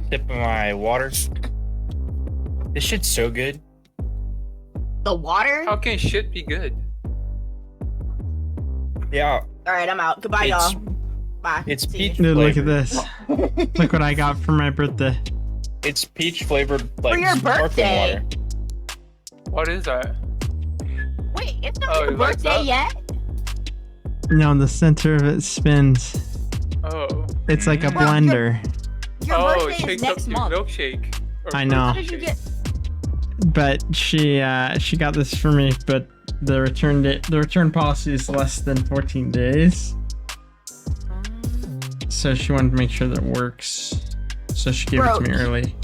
sip of my water. This shit's so good. The water? How can shit be good? Yeah. All right, I'm out. Goodbye, y'all. Bye. It's See peach you. Dude, look at flavored. this. Look what I got for my birthday. It's peach flavored, like, For your sparkling birthday. water. What is that? Wait, it's not Oh, your you like birthday that? yet? No, the center of it spins. Oh. It's like a Well, blender. Your Oh, it birthday is shakes up next your month. milkshake. Or I know. How did you get? But she got this for me, but the return policy is less than 14 days. So she wanted to make sure that it works. So she gave it to me early.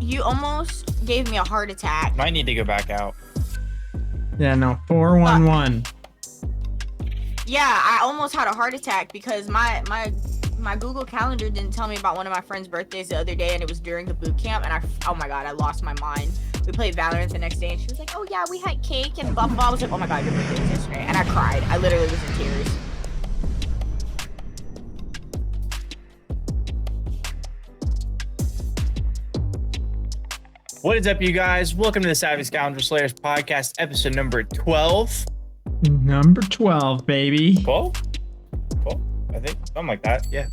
You almost gave me a heart attack. Might need to go back out. Yeah, no, 411. Yeah, I almost had a heart attack because my Google Calendar didn't tell me about one of my friend's birthdays the other day, and it was during the boot camp, and oh my god, I lost my mind. We played Valorant the next day, and she was like, "Oh yeah, we had cake and blah blah blah." I was like, "Oh my god, your birthday was yesterday," and I cried. I literally was in tears. What is up, you guys? Welcome to the Savvy Scoundrel Slayers podcast, episode number 12. Number 12, baby. 12? 12? I think something like that. Yeah.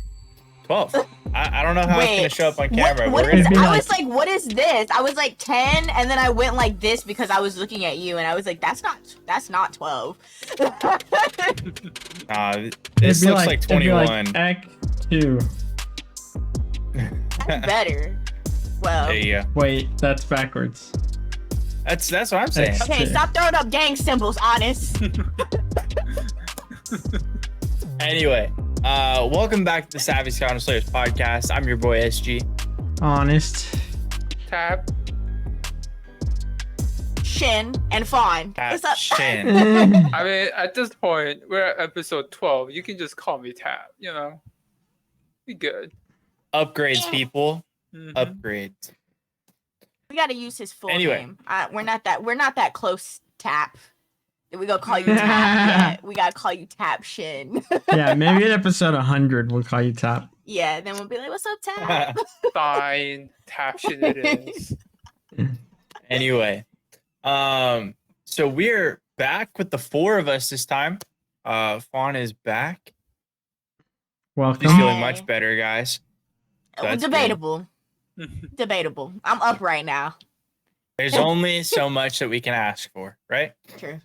12. I don't know how it's gonna show up on camera. What We're is, gonna be I like- was like, what is this? I was like 10, and then I went like this because I was looking at you, and I was like, that's not 12. This It'd be looks like it'd be 21. Act 2. That's better. Well, There you go. Wait, that's backwards. That's what I'm saying. That's- okay, stop throwing up gang symbols, honest. Anyway, welcome back to the Savvy Scoundrel Slayers podcast. I'm your boy SG. Honest. Tap. Shin and Fawn. What's up? Shin. I mean, at this point, we're at episode 12. You can just call me Tap, you know? Be good. Upgrades, people. Mhm. Upgrades. We gotta use his full Anyway. name. We're not that close, Tap. We gonna call you Tap yet. We gotta call you Tap Shin. Yeah, maybe at episode 100 we'll call you Top. Yeah, then we'll be like, "What's up, Tap?" Fine. Tap shit it is. Anyway, so we're back with the four of us this time. Fawn is back. He's Welcome. feeling much better, guys. That's Debatable. Debatable. I'm up right now. There's only so much that we can ask for, right? True.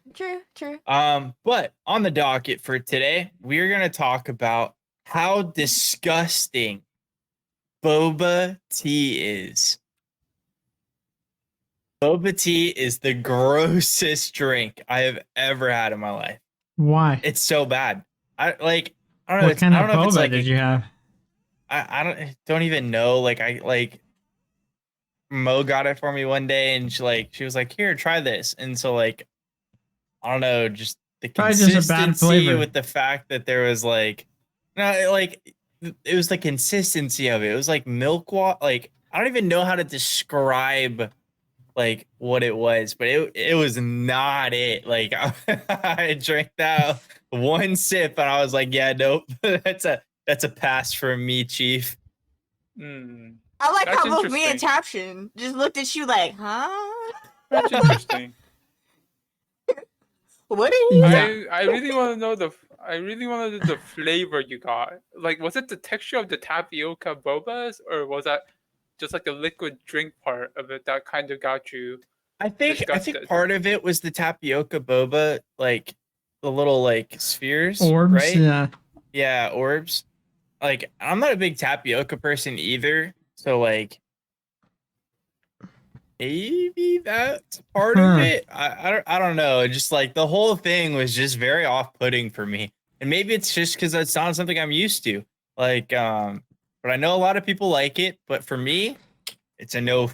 But on the docket for today, we're gonna talk about how disgusting boba tea is. Boba tea is the grossest drink I have ever had in my life. Why? It's so bad. I don't know. What kind I of don't know if it's boba like did you have? I don't even know. Like Mo got it for me one day, and she was like, "Here, try this." And so like, I don't know, just the Probably just a bad consistency flavor. with the fact that there was like, it was the consistency of it. It was like milk water. Like I don't even know how to describe like what it was, but it was not it. Like I drank that one sip, and I was like, "Yeah, nope, that's a pass for me, Chief." Mm, I like That's how both me and interesting. Taption just looked at you like, huh? that's interesting. What are you? Yeah. I really want to know the flavor you got. Like, was it the texture of the tapioca bobas, or was that just like the liquid drink part of it that kind of got you? I think Disgusted. part of it was the tapioca boba, like the little like spheres, Orbs? right? Yeah. Yeah, orbs. Like I'm not a big tapioca person either, so like maybe that's part of Huh. it. I don't know. Just like the whole thing was just very off-putting for me, and maybe it's just because it's not something I'm used to. Like, but I know a lot of people like it, but for me, it's a no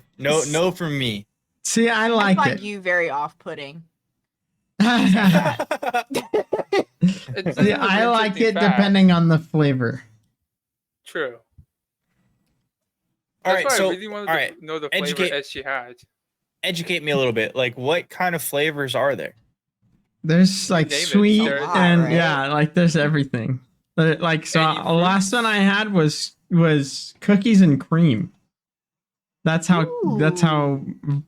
from me. See, I I like find it. you very off-putting. It's See, an I like interesting it fact. depending on the flavor. True. All That's right, why so I really wanted all right, to know the flavor educate- that she had. educate me a little bit. Like, what kind of flavors are there? There's like Name it. sweet There's- and right? yeah, like there's everything. Like so, Any the last one I had was cookies and cream. That's how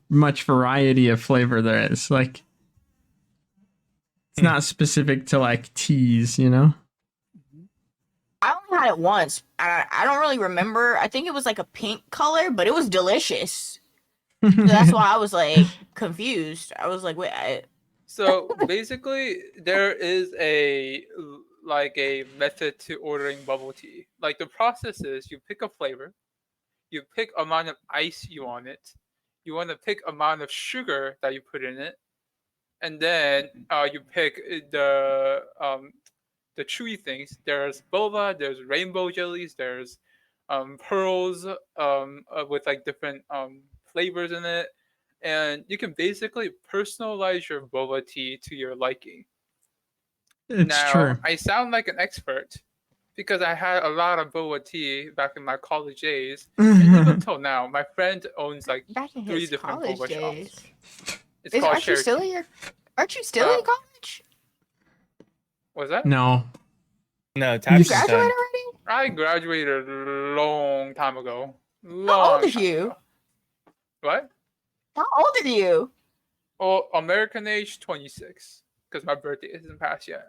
much variety of flavor there is. Like, it's not specific to like teas, you know? I only had it once. I don't really remember. I think it was like a pink color, but it was delicious. So that's why I was like confused. I was like, wait. So basically, there is a method to ordering bubble tea. Like the process is you pick a flavor, you pick amount of ice you want it, you want to pick amount of sugar that you put in it, and then you pick the chewy things. There's boba, there's rainbow jellies, there's pearls with like different flavors in it, and you can basically personalize your boba tea to your liking. It's Now, true. I sound like an expert because I had a lot of boba tea back in my college days, and even until now, my friend owns like Back in 3 his different college boba days. shops. It's called Aren't you still Cherokee. Aren't you still in college? Was that? No. No, You Taps is graduated done. already? I graduated a long time ago. How old are you? Ago. What? How old are you? Oh, American age 26, because my birthday isn't passed yet.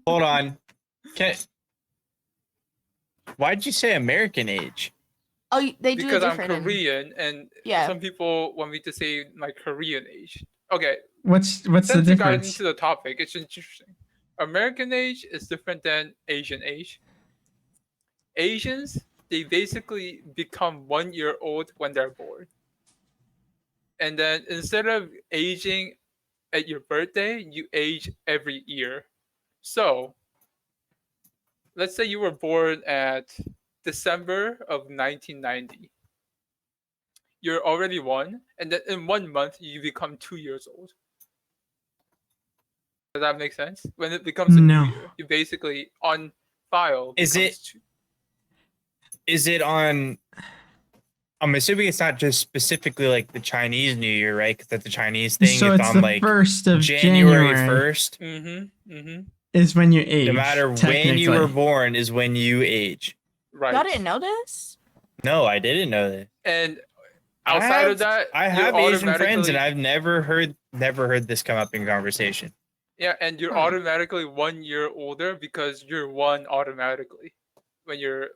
Hold on. Why'd you say American age? Oh, they do Because it I'm different. Korean, and Yeah. some people want me to say my Korean age. Okay, What's the since we got difference? into the topic, it's interesting. American age is different than Asian age. Asians, they basically become 1 year old when they're born. And then instead of aging at your birthday, you age every year. So, let's say you were born at December of 1990. You're already 1, and then in 1 month, you become 2 years old. Does that make sense? When it becomes a No. new year, you basically on file. Is it on? I'm assuming it's not just specifically like the Chinese New Year, right? Because that's the Chinese thing. So it's on the like 1st of January January 1st. is when you age. No matter when you were born is when you age. Right. Y'all didn't know this? No, I didn't know that. And outside of that, I have Asian friends, and I've never heard this come up in conversation. Yeah, and you're automatically 1 year older because you're 1 automatically when you're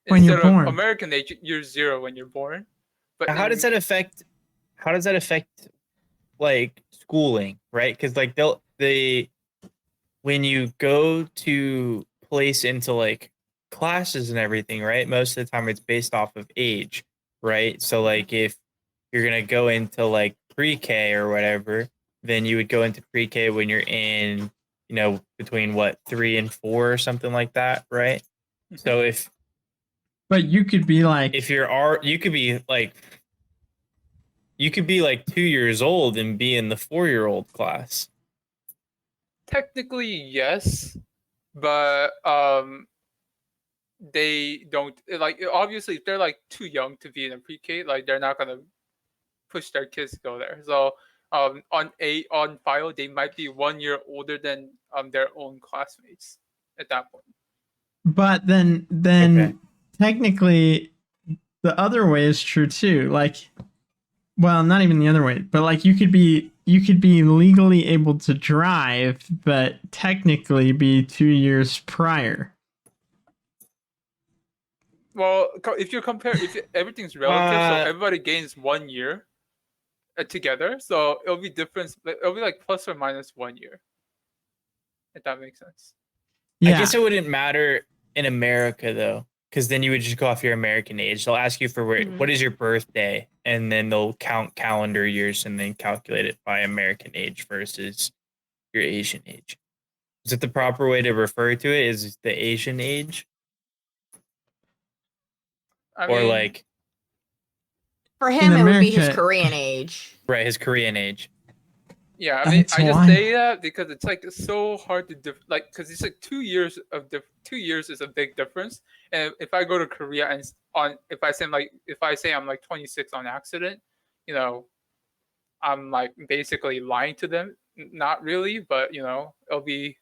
when you're instead of born. American age, you're 0 when you're born. But How does that affect? How does that affect like schooling, right? Because like when you go to place into like classes and everything, right? Most of the time it's based off of age, right? So like if you're gonna go into like pre-K or whatever, then you would go into pre-K when you're in, between 3 and 4 or something like that, right? So but you could be like, you could be like 2 years old and be in the 4-year-old class. Technically, yes, but they don't like. Obviously, if they're like too young to be in a pre-K, like they're not gonna push their kids to go there. So on file, they might be 1 year older than their own classmates at that point. But then Okay. Technically, the other way is true too. Like, well, not even the other way, but like you could be legally able to drive, but technically be 2 years prior. Well, if everything's relative, so everybody gains 1 year together, so it'll be different. It'll be like plus or minus 1 year, if that makes sense. Yeah. I guess it wouldn't matter in America though, because then you would just go off your American age. They'll ask you for what is your birthday, and then they'll count calendar years and then calculate it by American age versus your Asian age. Is it the proper way to refer to it? Is the Asian age? Or like for him, it would be his Korean age. Right, his Korean age. Yeah, I mean, I just say that because it's like so hard to because it's like 2 years of 2 years is a big difference. And if I go to Korea and if I say I'm like 26 on accident, I'm like basically lying to them. Not really, but it'll be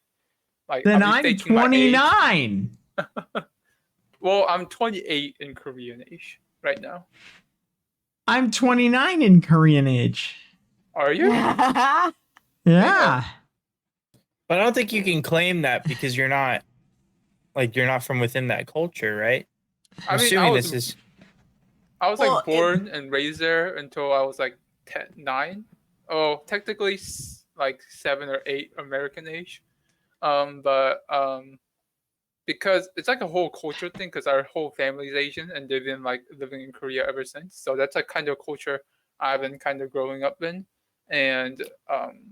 like then I'm 29. Well, I'm 28 in Korean age right now. I'm 29 in Korean age. Are you? Yeah. But I don't think you can claim that because you're not from within that culture, right? I I'm mean, assuming this is. I was Well, like born and raised there until I was like 9. Oh, technically like 7 or 8 American age. But because it's like a whole culture thing, because our whole family's Asian and they've been like living in Korea ever since. So that's a kind of culture I've been kind of growing up in. And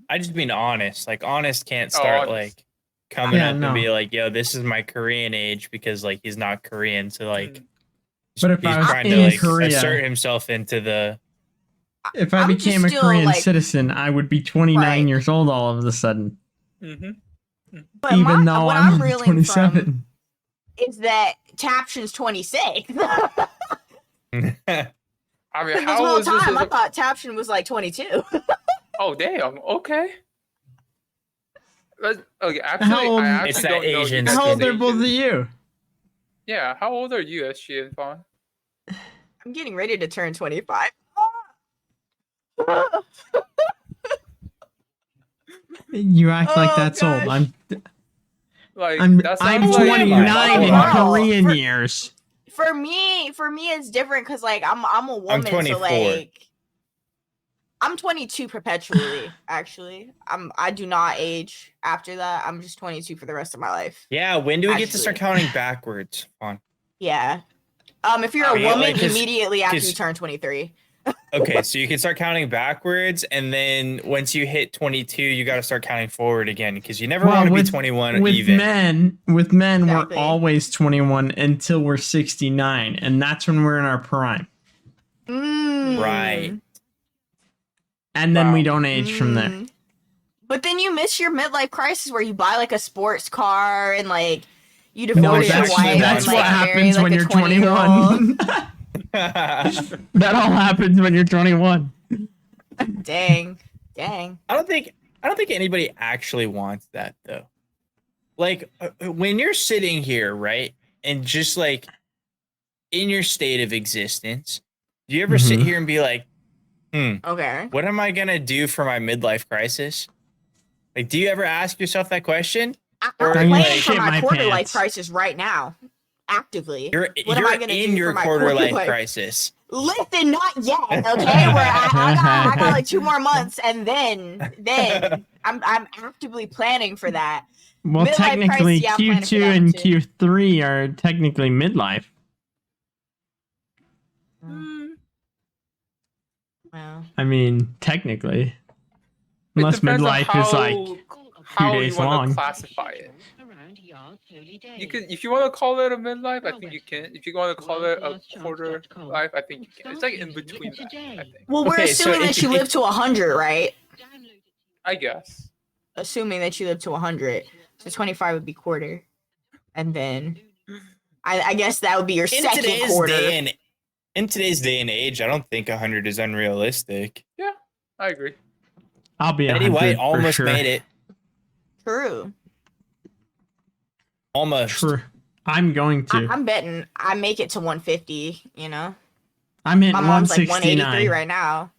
I just mean honest. Like honest can't start honest. like coming Yeah, up no. and be like, "Yo, this is my Korean age," because like he's not Korean. So like, But if he's I was trying in to like Korea, assert himself into the. if I I'm became a just still, Korean like- citizen, I would be 29 Right. years old all of a sudden, But even though what I'm reeling 27. from is that Taption's 26. I mean, This how whole old is this? time I thought Taption was like 22. Oh, damn. Okay. Okay, How actually, old- I actually It's that don't know. you Asian guys' How old are ages. both of you? Yeah, how old are you, SG and Fawn? I'm getting ready to turn 25. You act like Oh, that's old. gosh. Like, I'm that sounds I'm like- 29 in Wow. Korean years. For me it's different because like I'm a woman, so 24. like I'm 22 perpetually. Actually, I do not age after that. I'm just 22 for the rest of my life. Yeah, when do we get to start Actually. counting backwards? On. Yeah. If you're a Yeah, woman, like, 'cause- immediately after 'cause- you turn 23. Okay, so you can start counting backwards, and then once you hit 22, you got to start counting forward again because you never Well, want to be with- 21 With even. men, Exactly. we're always 21 until we're 69, and that's when we're in our prime. Right. And then we Wow. don't age from there. Mm. But then you miss your midlife crisis where you buy like a sports car and like you No, divorce your that's- wife. that's and, what like, marry, happens like, when a you're 20-year-old. 21. That all happens when you're 21. Dang. I don't think anybody actually wants that though. Like when you're sitting here, right, and just like in your state of existence, do you ever sit Mhm. here and be like, Okay. what am I gonna do for my midlife crisis? Like, do you ever ask yourself that question? I'm Or, planning like, for shit my my quarter life pants. crisis right now. Actively. You're What am I gonna in do your for my quarter life life? crisis. Listen, not yet, okay? Where I got like 2 more months, and then I'm actively planning for that. Well, Midlife technically, crisis, yeah, I'm planning for Q2 that and one, too. Q3 are technically midlife. Well, I mean, technically. It Unless depends on midlife is like how 2 you days want long. to classify it. You can, if you want to call it a midlife, I think you can. If you want to call it a quarter life, I think you can. It's like in between that, I think. well, we're Okay, so assuming that if- you live to 100, right? I guess. Assuming that you live to 100, so 25 would be quarter, and then I guess that would be your In second today's quarter. in today's day and age, I don't think 100 is unrealistic. I agree. I'll be Betty 100 White for almost sure. made it. True. Almost. True. I'm going to. I'm betting I make it to 150. You know, I'm at my mom's like 183 169. right now.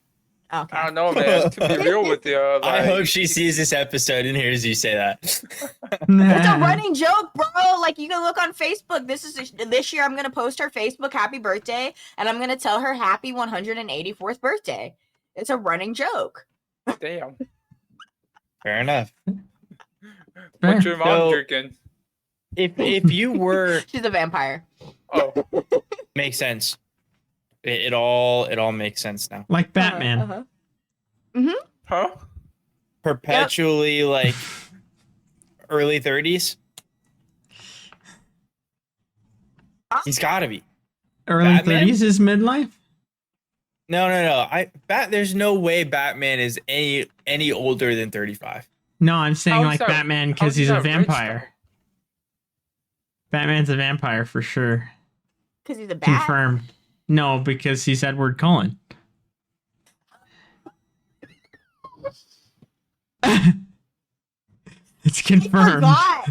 Okay. I don't know, man. To be real with you, I like, hope she sees this episode and hears you say that. It's a running joke, bro. Like you can look on Facebook. This year I'm gonna post her Facebook happy birthday, and I'm gonna tell her happy 184th birthday. It's a running joke. damn. Fair enough. What's your mom So- drinking? If you were She's a vampire. Oh, makes sense. It all makes sense now. Like Batman. Uh-huh. huh? Perpetually like early 30s. He's got to be. Early Batman? 30s is midlife? No. There's no way Batman is any older than 35. No, I'm saying How is like that- Batman how because is he's a that rich, vampire. Batman's a vampire for sure. Because he's a bat. Confirmed. No, because he's Edward Cullen. It's I confirmed. forgot.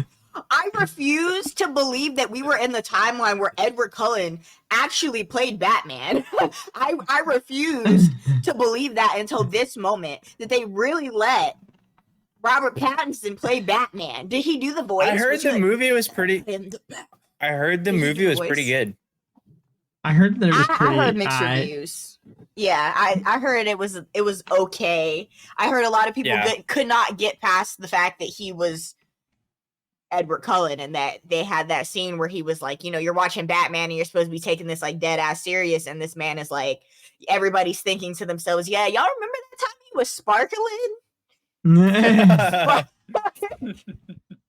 I refuse to believe that we were in the timeline where Edward Cullen actually played Batman. I refused to believe that until this moment, that they really let Robert Pattinson play Batman. Did he do the voice? I heard Was he the like, movie was pretty. "In the Bat-" I heard the Did he movie do was voice? pretty good. I heard that it was I pretty. heard mixed reviews. Yeah, I heard it was okay. I heard a lot of people Yeah. could not get past the fact that he was Edward Cullen, and that they had that scene where he was like, you're watching Batman and you're supposed to be taking this like dead ass serious, and this man is like, everybody's thinking to themselves, yeah, y'all remember that time he was sparkling?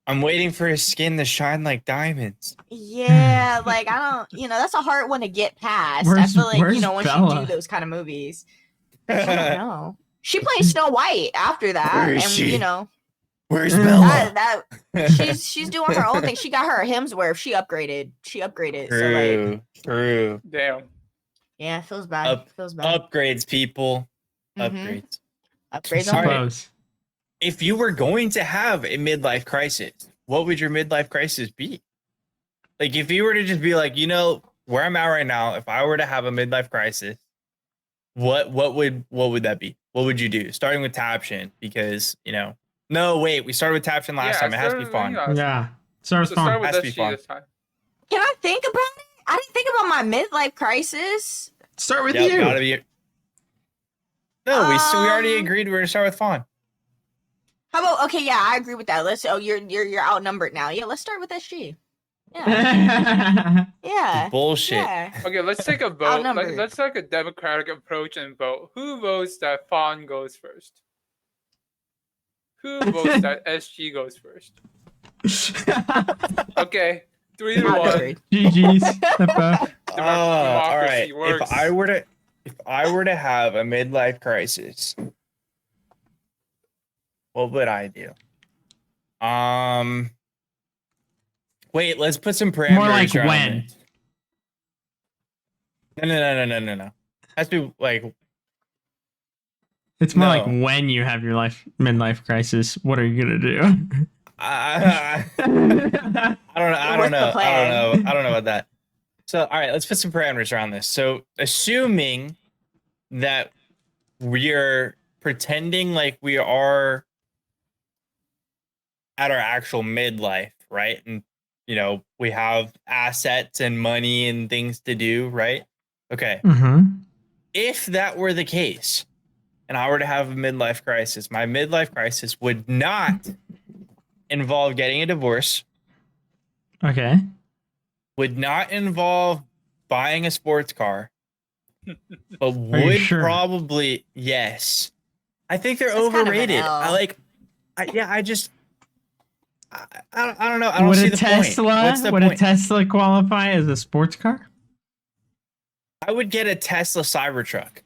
I'm waiting for his skin to shine like diamonds. Yeah, like I don't, that's a hard one to get past. I Where's- feel like, where's once you Bella? do those kind of movies. I don't know. She plays Snow White after that, Where is and she? Where's That- Bella? she's doing her own thing. She got her Hemsworth. She upgraded. So like, True. Damn. yeah, it feels bad. Feels bad. Upgrades, people. Mhm. Upgrades. Upgrades All on right. Suppose. If you were going to have a midlife crisis, what would your midlife crisis be? Like, if you were to just be like, where I'm at right now, if I were to have a midlife crisis, what would that be? What would you do? Starting with Taption, because no, wait, we started with Taption last time. It has to be fun. Yeah. Start So with start fun. with Has to be SG fun. this time. Can I think about it? I didn't think about my midlife crisis. Start with Yep, you. gotta be. No, we already Um, agreed we're gonna start with Fawn. How about okay? Yeah, I agree with that. You're outnumbered now. Yeah, let's start with SG. Yeah, yeah, Bullshit. yeah. Okay, let's take a vote. Outnumbered. Let's take a democratic approach and vote. Who votes that Fawn goes first? Who votes that SG goes first? Okay, 3 to 1. Outnumbered. GG's. Hippo. All right. Democracy works. If I were to have a midlife crisis, what would I do? Wait, let's put some parameters. More like around when. it. No. Has to be like It's more like No. when you have your midlife crisis, what are you gonna do? I don't know. I What's don't the know. plan? I don't know about that. So, all right, let's put some parameters around this. So, assuming that we are pretending like we are at our actual midlife, right? And we have assets and money and things to do, right? Okay. Mm-hmm. If that were the case, and I were to have a midlife crisis, my midlife crisis would not involve getting a divorce, Okay. would not involve buying a sports car, but you would sure? probably, yes. I think they're That's kind of an overrated. L. I don't know. I don't Would see a the Tesla point. What's the would a point? Tesla qualify as a sports car? I would get a Tesla Cybertruck.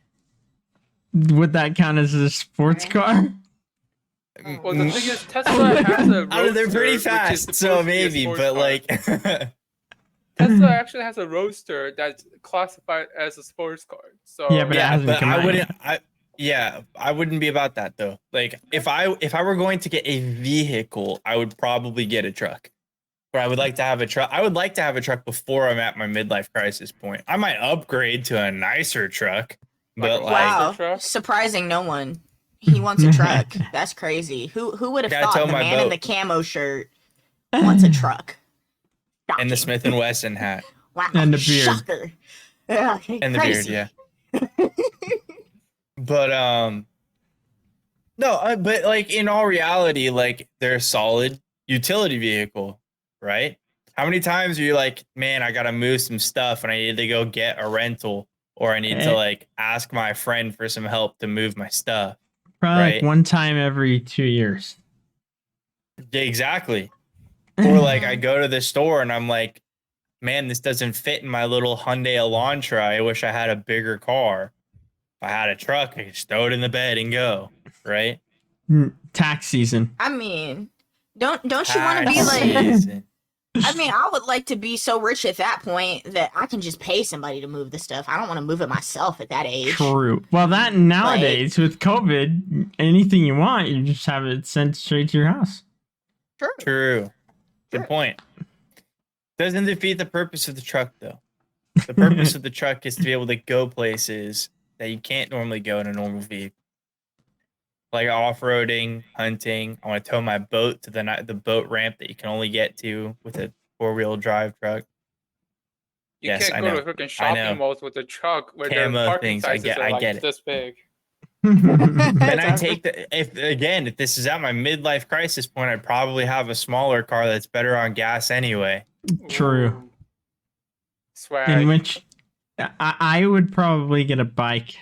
Would that count as a sports car? Well, the thing is, Tesla has a I don't know, they're roadster, pretty which is fast, supposed so to be a maybe, sports but car. like, Tesla actually has a roadster that's classified as a sports car. So Yeah, but it yeah, hasn't but come I out wouldn't. I wouldn't be about that though. Like, if I were going to get a vehicle, I would probably get a truck. Or I would like to have a truck. I would like to have a truck before I'm at my midlife crisis point. I might upgrade to a nicer truck, but a like, Wow, truck? surprising no one. He wants a truck. That's crazy. Who would have Gotta thought tow the my man in boat. the camo shirt wants a truck? and the Shocking. Smith and Wesson hat Wow, And the beard. Shocker. Yeah, and the crazy. beard, yeah. But no, but like in all reality, like they're a solid utility vehicle, right? How many times are you like, man, I gotta move some stuff and I need to go get a rental, or I need to like ask my friend for some help to move my stuff? Probably like Right. one time every 2 years. Yeah, exactly. Or like I go to the store and I'm like, man, this doesn't fit in my little Hyundai Elantra. I wish I had a bigger car. If I had a truck, I could just throw it in the bed and go, right? Tax season. I mean, don't you want to be like? Season. I mean, I would like to be so rich at that point that I can just pay somebody to move the stuff. I don't want to move it myself at that age. True. Well, that nowadays with COVID, anything you want, you just have it sent straight to your house. True. True. Good point. Doesn't defeat the purpose of the truck, though. The purpose of the truck is to be able to go places that you can't normally go in a normal vehicle. Like off-roading, hunting. I want to tow my boat to the boat ramp that you can only get to with a four-wheel drive truck. You Yes, can't I go know. to freaking I know. shopping malls with a truck where their Camo parking things. I sizes get- are I like get it. this big. Then I take if this is at my midlife crisis point, I'd probably have a smaller car that's better on gas anyway. True. Ooh. Swag. In which I would probably get a bike.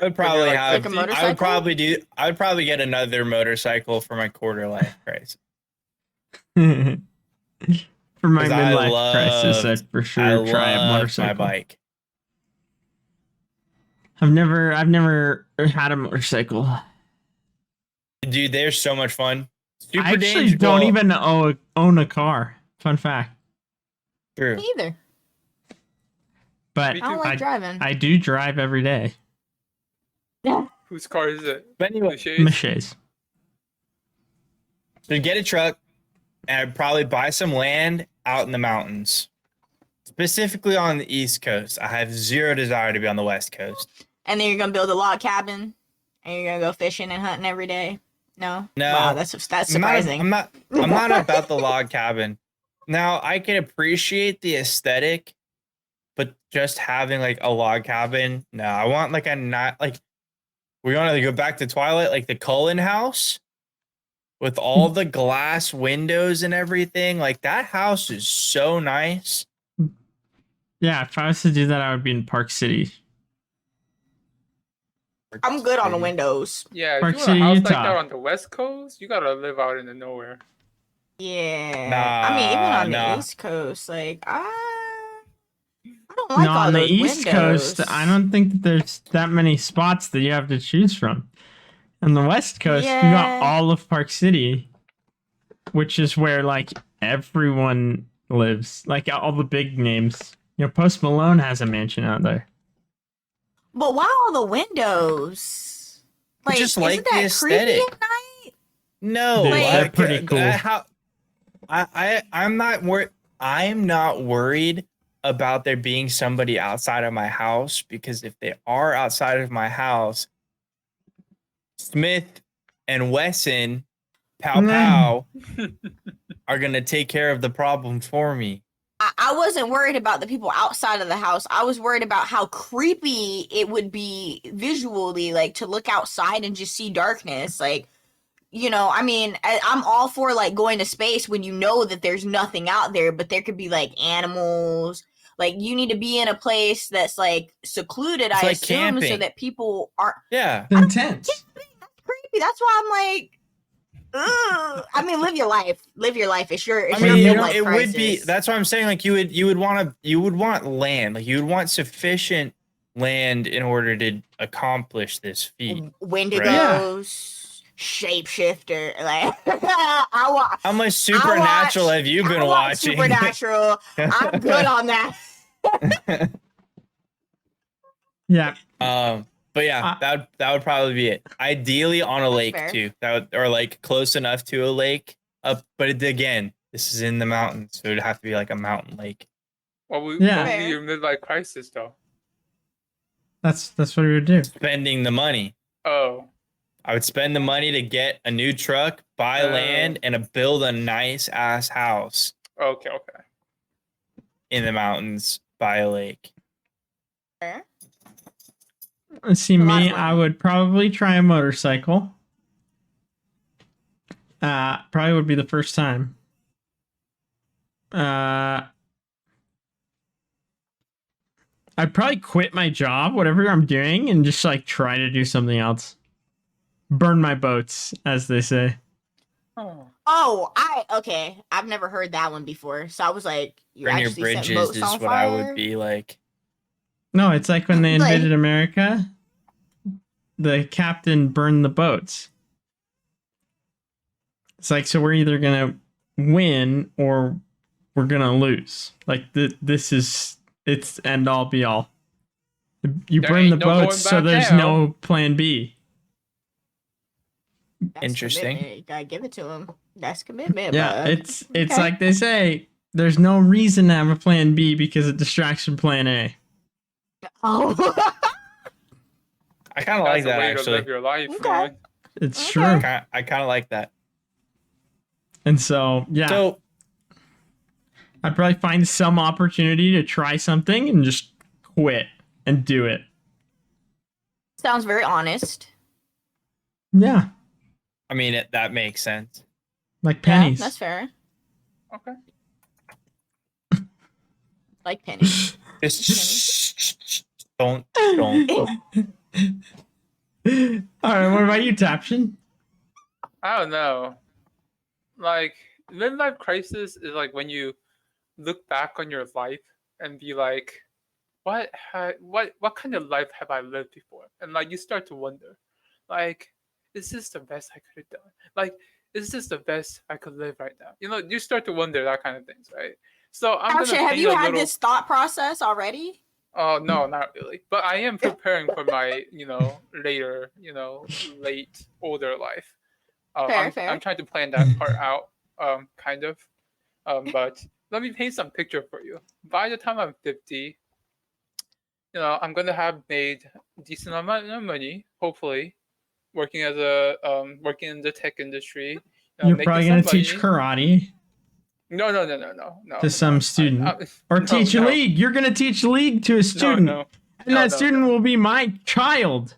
I would probably like have. 50? Like a motorcycle? I would probably get another motorcycle for my quarter life crisis. For my 'Cause I midlife crisis, loved- I'd for I sure try a love motorcycle. my bike. I've never had a motorcycle. Dude, they're so much fun. Super I actually dangerous. don't Well, even own a car. Fun fact. True. Me either. But Me I don't too. like driving. I do drive every day. Whose car is it? But anyway, Lachey's? Michelle. so get a truck and I'd probably buy some land out in the mountains. Specifically on the East Coast. I have zero desire to be on the West Coast. And then you're gonna build a log cabin, and you're gonna go fishing and hunting every day. No. No. Wow, that's surprising. I'm not about the log cabin. Now I can appreciate the aesthetic, but just having like a log cabin, no. I want like a not like we want to go back to Twilight, like the Cullen house with all the glass windows and everything. Like that house is so nice. Yeah, if I was to do that, I would be in Park City. I'm good on the windows. Yeah, if Park you want City, a house like Utah. that on the West Coast, you gotta live out in the nowhere. Yeah. I mean, even on Nah. the East Coast, like I don't like No, all on the those East windows. Coast, I don't think that there's that many spots that you have to choose from. On the West Coast, you got Yeah. all of Park City, which is where like everyone lives, like all the big names. You know, Post Malone has a mansion out there. But why all the windows? Like, just isn't like the that creepy aesthetic. at night? No, Dude, they're pretty cool. I'm not worried. I'm not worried about there being somebody outside of my house because if they are outside of my house, Smith and Wesson, pow pow, are gonna take care of the problem for me. I wasn't worried about the people outside of the house. I was worried about how creepy it would be visually, like to look outside and just see darkness. Like, you know, I mean, I'm all for like going to space when you know that there's nothing out there, but there could be like animals. Like, you need to be in a place that's like secluded, It's I like assume, so camping. that people aren't Yeah, Intense. creepy. That's why I'm like, ugh. I mean, live your life. Live your life. It's your I your mean, midlife it would be. crisis. That's what I'm saying. Like you would want land. Like you would want sufficient land in order to accomplish this feat. Wendigos, shapeshifter. Like, I want. How much Supernatural have you been I want watching? Supernatural. I'm good on that. Yeah. But yeah, that would probably be it. Ideally on a lake fair. too. That would, or like close enough to a lake. But again, this is in the mountains, so it'd have to be like a mountain lake. What would Yeah. be your midlife crisis though? That's what we would do. Spending the money. Oh, I would spend the money to get a new truck, buy land, and build a nice ass house okay. in the mountains by a lake. See, A lot of me, money. I would probably try a motorcycle. Probably would be the first time. I'd probably quit my job, whatever I'm doing, and just like try to do something else. Burn my boats, as they say. Oh. Oh, okay. I've never heard that one before. So I was like, you Burn your actually set bridges boats is on what fire? I would be like. No, it's like when they Like- invaded America, the captain burned the boats. It's like, so we're either gonna win or we're gonna lose. Like this is it's end all be all. You There burn the ain't no going boats, so back there's now. no plan B. That's Interesting. commitment. You gotta give it to him. That's commitment. Yeah, bud. it's Okay. like they say, there's no reason to have a plan B because it distracts from plan A. Oh. I kind of That's like the that way to actually. live your life, Okay. man. It's Okay. true. I kind of like that. And so, yeah, So I'd probably find some opportunity to try something and just quit and do it. Sounds very honest. Yeah, I mean that makes sense. like pennies. Yeah, that's fair. Okay. Like pennies. Just don't. All right, what about you, Taption? I don't know. Like midlife crisis is like when you look back on your life and be like, what kind of life have I lived before? And like you start to wonder, like, is this the best I could have done? Like, is this the best I could live right now? You know, you start to wonder that kind of things, right? So I'm gonna Actually, have paint you a had little. this thought process already? Oh no, not really. But I am preparing for my, later, late older life. Fair. I'm trying to plan that part out, kind of. But let me paint some picture for you. By the time I'm 50, I'm gonna have made decent amount of money, hopefully, working as working in the tech industry. You're making probably some going to teach money. karate No. to some student. Or no, teach no. League. You're going to teach League to a student. No. And that student will be my child.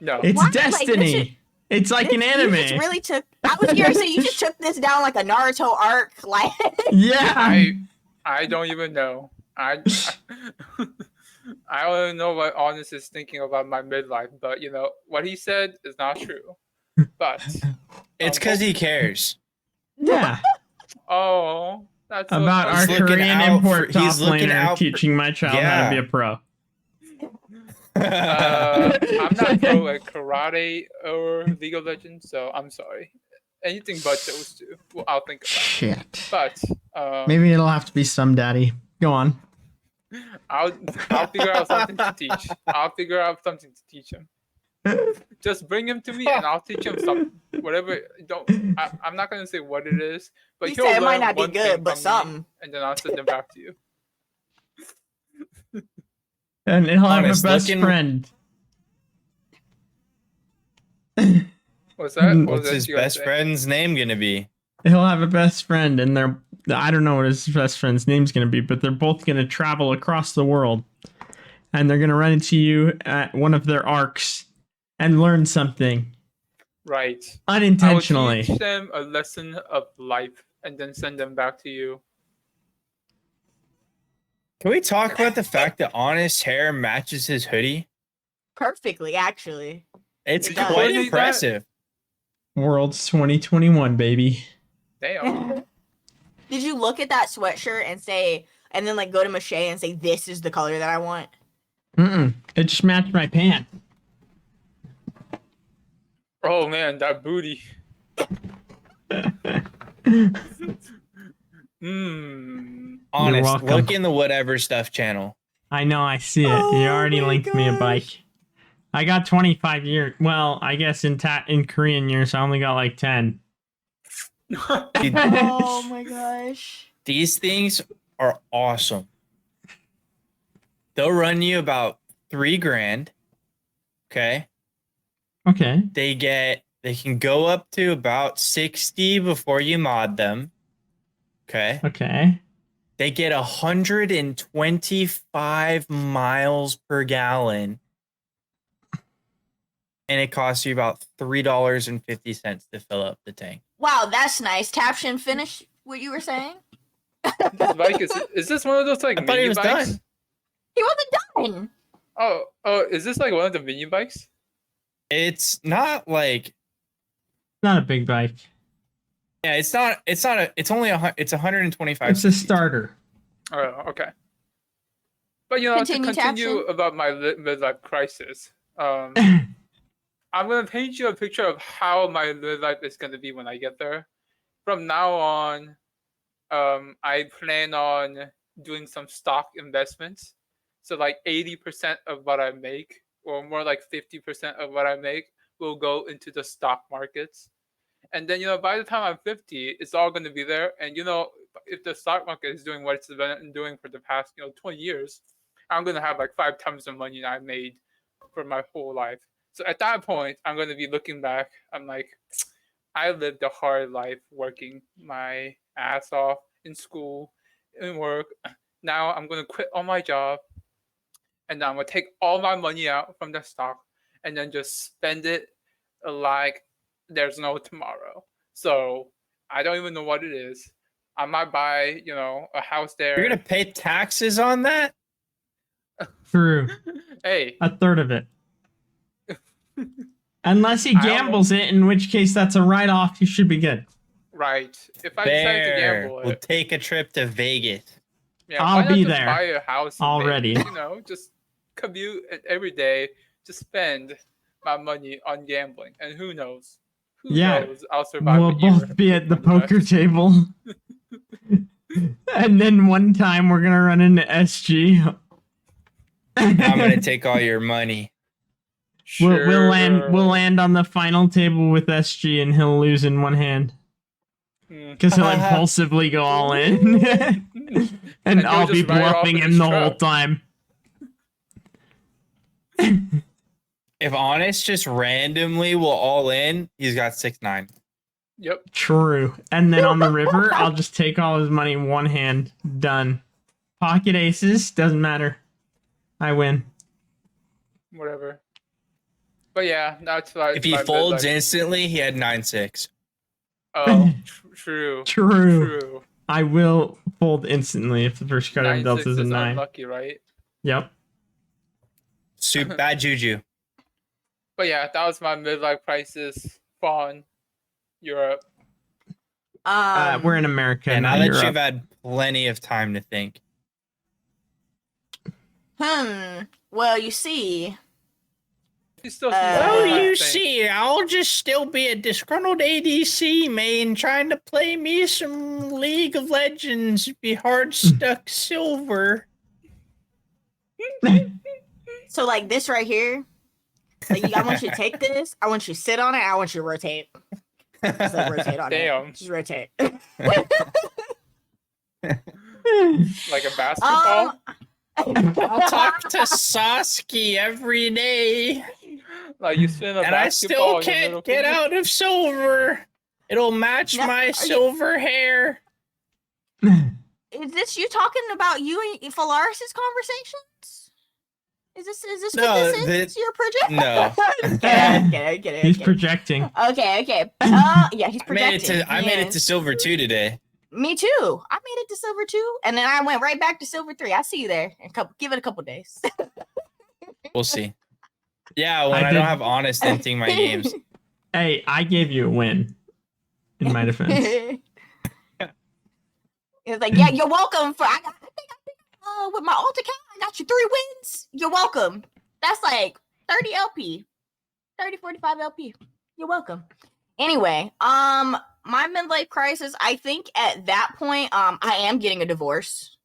No. It's What? Like, destiny. It's like an anime. You just really took. I was going to say you just took this down like a Naruto arc. Like, Yeah. I don't even know. I don't know what Honest is thinking about my midlife, but what he said is not true. But It's because he cares. Yeah. oh, that's so About our funny. He's looking Korean out import for- he's top looking laner out for- teaching my child how to be a pro. I'm not pro at karate or League of Legends, so I'm sorry. Anything but those two. Well, I'll think about it. Shit. But Maybe it'll have to be some daddy. Go on. I'll figure out something to teach. I'll figure out something to teach him. Just bring him to me and I'll teach him something. Whatever. I'm not gonna say what it is, but he he'll said it might learn not be one thing good, but from me, something. and then I'll send them back to you. And he'll have Honest, a best looking- friend. What's that? What was What's that his you gotta best say? friend's name gonna be? He'll have a best friend, and I don't know what his best friend's name's going to be, but they're both going to travel across the world. And they're going to run into you at one of their arcs and learn something Right. unintentionally. I will teach them a lesson of life and then send them back to you. Can we talk about the fact that Honest hair matches his hoodie? Perfectly, actually. It's It does. quite Coordinate that? impressive. World's 2021, baby. Damn. Did you look at that sweatshirt and say, and then like go to Mache and say, this is the color that I want? It just matched my pant. Oh man, that booty. Honest, welcome. look in the whatever stuff channel. I know, I see it. Oh You already my linked me a gosh. bike. I got 25 years. Well, I guess in Korean years, I only got like 10. Oh my gosh. These things are awesome. They'll run you about $3,000. Okay. Okay. They can go up to about 60 before you mod them. Okay. Okay. They get 125 miles per gallon. And it costs you about $3.50 to fill up the tank. Wow, that's nice. Taption, finish what you were saying? This bike is this one of those like I thought he mini was bikes? done. He wasn't done. Oh, is this like one of the mini bikes? It's not like Not a big bike. yeah, it's only it's 125. It's a starter. Oh, okay. But Continue, to continue Taption. about my midlife crisis, I'm gonna paint you a picture of how my midlife is gonna be when I get there. From now on, I plan on doing some stock investments. So like 80% of what I make, or more like 50% of what I make, will go into the stock markets. And then, by the time I'm 50, it's all going to be there. And, if the stock market is doing what it's been doing for the past, 20 years, I'm going to have like 5 times the money that I made for my whole life. So at that point, I'm going to be looking back. I'm like, I lived a hard life working my ass off in school, in work. Now I'm going to quit all my job. And then I'm going to take all my money out from the stock and then just spend it like there's no tomorrow. So I don't even know what it is. I might buy, a house there. You're gonna pay taxes on that? True. Hey. A third of it. Unless he gambles it, in which case that's a write-off. You should be good. Right. If I decide to gamble it, we'll take a trip to Vegas. Yeah, I'll be just there. Buy a house already. Vegas, just commute every day to spend my money on gambling, and who knows? Who knows? I'll survive. We'll both be at the poker table. And then one time we're gonna run into SG. I'm gonna take all your money. Sure. We'll land on the final table with SG, and he'll lose in one hand because he'll impulsively go all in, and I'll be bluffing him the whole time. If Honest just randomly will all in, he's got 6-9. Yep. True. And then on the river, I'll just take all his money in one hand. Done. Pocket aces, doesn't matter. I win. Whatever. But yeah, that's like. If he folds instantly, he had 9-6. Oh, true. True. I will fold instantly if the first card I'm dealt is a 9. Unlucky, right? Yep. Super bad juju. But yeah, that was my midlife crisis. Fawn, Europe. We're in America. And now not that Europe. you've had plenty of time to think. Well, you see. See, I'll just still be a disgruntled ADC main trying to play me some League of Legends, be hard stuck silver. So like this right here, like, I want you to take this. I want you to sit on it. I want you to rotate. Just like rotate on Damn. it. Just rotate. Like a basketball? I'll talk to Sasuke every day. Like you spin a and I still basketball can't get out of silver. It'll match my silver hair. Is this you talking about you and Phalaris' conversations? Is this No, what this is? Your project? No. Get it. He's projecting. Okay. Yeah, he's projecting. I made it to silver 2 today. Me too. I made it to silver 2, and then I went right back to silver 3. I see you there. Give it a couple days. We'll see. Yeah, when I don't have Honest ending my games. Hey, I gave you a win. In my defense. It's like, yeah, you're welcome. I think with my alt account, I got you 3 wins. You're welcome. That's like 30 LP. 30, 45 LP. You're welcome. Anyway, my midlife crisis, I think at that point, I am getting a divorce.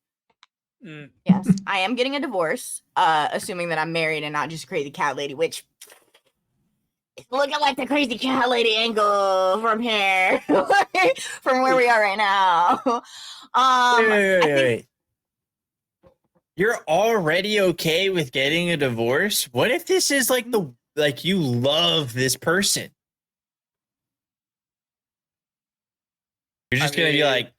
Yes, I am getting a divorce, assuming that I'm married and not just a crazy cat lady, which it's looking like the crazy cat lady angle from here, from where we are right now. Wait. You're already okay with getting a divorce? What if this is like you love this person? You're just gonna be like,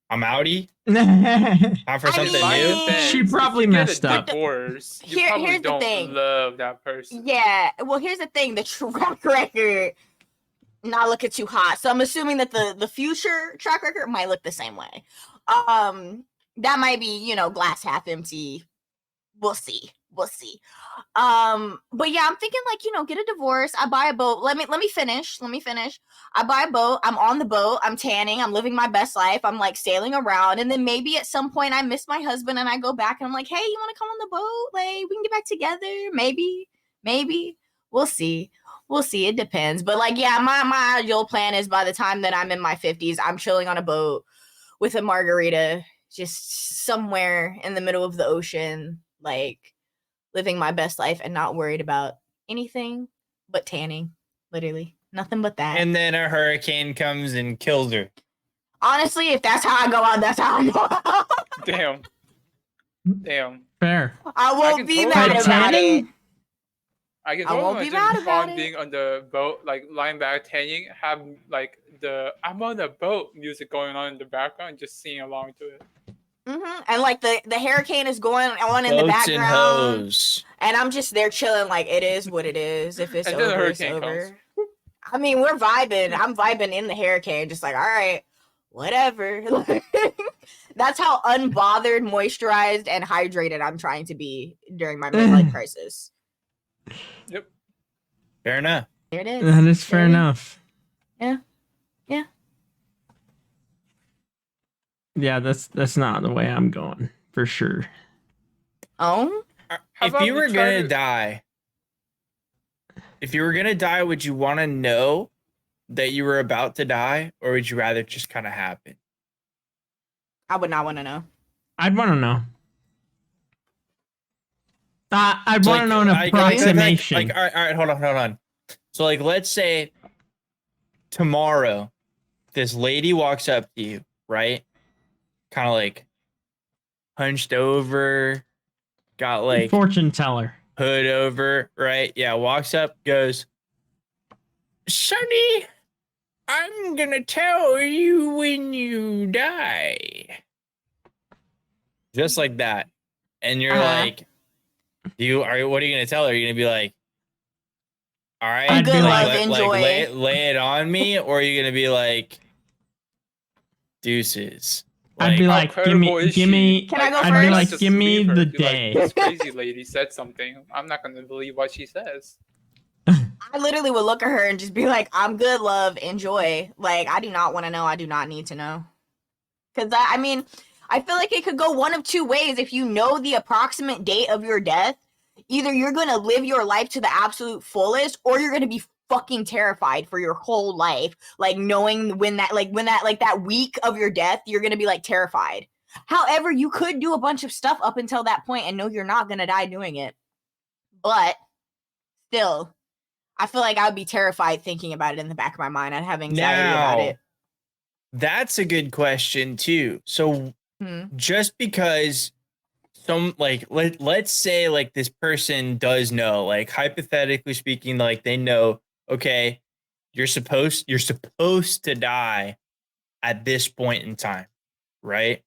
I'm outie. Time for something new. She probably messed up. Divorce, Here's the thing. Love that person. Yeah. Well, here's the thing. The track record not looking too hot. So I'm assuming that the future track record might look the same way. That might be, glass half empty. We'll see. But yeah, I'm thinking like, get a divorce. I buy a boat. Let me finish. I buy a boat. I'm on the boat. I'm tanning. I'm living my best life. I'm like sailing around. And then maybe at some point I miss my husband and I go back and I'm like, hey, you want to come on the boat? Like we can get back together. Maybe. We'll see. It depends. But like, yeah, my ideal plan is by the time that I'm in my 50s, I'm chilling on a boat with a margarita, just somewhere in the middle of the ocean, like living my best life and not worried about anything but tanning, literally nothing but that. And then a hurricane comes and kills her. Honestly, if that's how I go out, that's how I go out. Damn. Fair. I won't be totally mad But about it. tanning? I can I won't totally be mad imagine about Vaughn it. being on the boat, like lying back tanning, have like the "I'm on a boat" music going on in the background, just singing along to it. And like the hurricane is going on in the Boats and background, hoes. and I'm just there chilling. Like it is what it is. If it's And then the over, it's hurricane over. comes. I mean, we're vibing. I'm vibing in the hurricane, just like all right, whatever. That's how unbothered, moisturized, and hydrated I'm trying to be during my midlife crisis. Yep. Fair enough. There it is. That is fair There it is. enough. Yeah. Yeah, that's not the way I'm going for sure. Oh, How If about you we were try gonna to- die, would you want to know that you were about to die, or would you rather just kind of happen? I would not want to know. I'd want to know. I'd So, want to know an approximation. all right, hold on. So, like, let's say tomorrow, this lady walks up to you, right? Kind of like hunched over, got like Fortune teller. hood over, right? Yeah, walks up, goes, Sonny, I'm gonna tell you when you die. Just like that. And you're Uh-huh. like, what are you gonna tell her? Are you gonna be like, all right, I'd be Good like- love, enjoy. lay it on me, or are you gonna be like, deuces? I'd be How like, credible is give me. Can I go I'd be first? like, just give me leave her, the be like, day. this crazy lady said something. I'm not gonna believe what she says. I literally would look at her and just be like, I'm good, love, enjoy. Like, I do not want to know. I do not need to know. Because, I mean, I feel like it could go one of two ways. If you know the approximate date of your death, either you're going to live your life to the absolute fullest, or you're going to be fucking terrified for your whole life. Like, knowing that week of your death, you're going to be, like, terrified. However, you could do a bunch of stuff up until that point and know you're not going to die doing it. But, still, I feel like I would be terrified thinking about it in the back of my mind. I'd have anxiety about it. That's a good question too. So just because let's say like this person does know, like hypothetically speaking, like they know, okay, you're supposed to die at this point in time, right?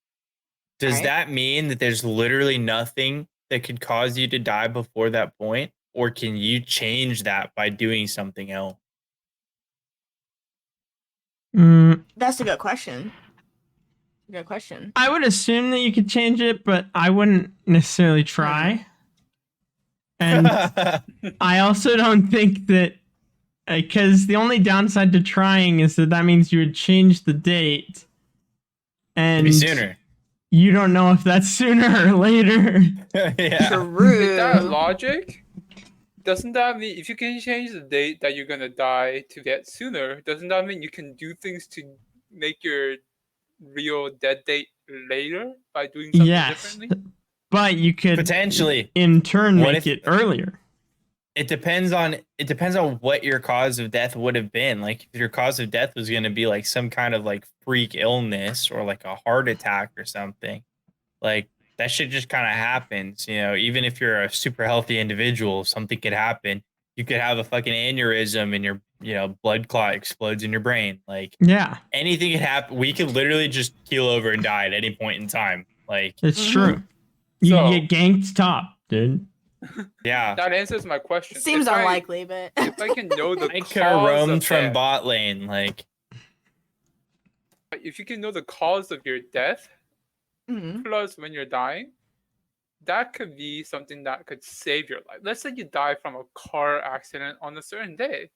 Does Right. that mean that there's literally nothing that could cause you to die before that point? Or can you change that by doing something else? That's a good question. Good question. I would assume that you could change it, but I wouldn't necessarily try. And I also don't think that, because the only downside to trying is that means you would change the date, and Maybe sooner. you don't know if that's sooner or later. Yeah. With that True. logic, doesn't that mean if you can change the date that you're gonna die to get sooner, doesn't that mean you can do things to make your real dead date later by doing something Yes, differently? but you could Potentially. in turn What make if- it earlier. It depends on what your cause of death would have been. Like if your cause of death was going to be like some kind of like freak illness or like a heart attack or something, like that shit just kind of happens, you know. Even if you're a super healthy individual, something could happen. You could have a fucking aneurysm and your, you know, blood clot explodes in your brain. Like Yeah, anything could happen. We could literally just keel over and die at any point in time. Like, it's Mhm. true. You So- get ganked top, dude. yeah. That answers my question. Seems If unlikely, but if I can know the I cause could have roamed of from death, bot lane. Like, if you can know the cause of your death Mhm. plus when you're dying, that could be something that could save your life. Let's say you die from a car accident on a certain day.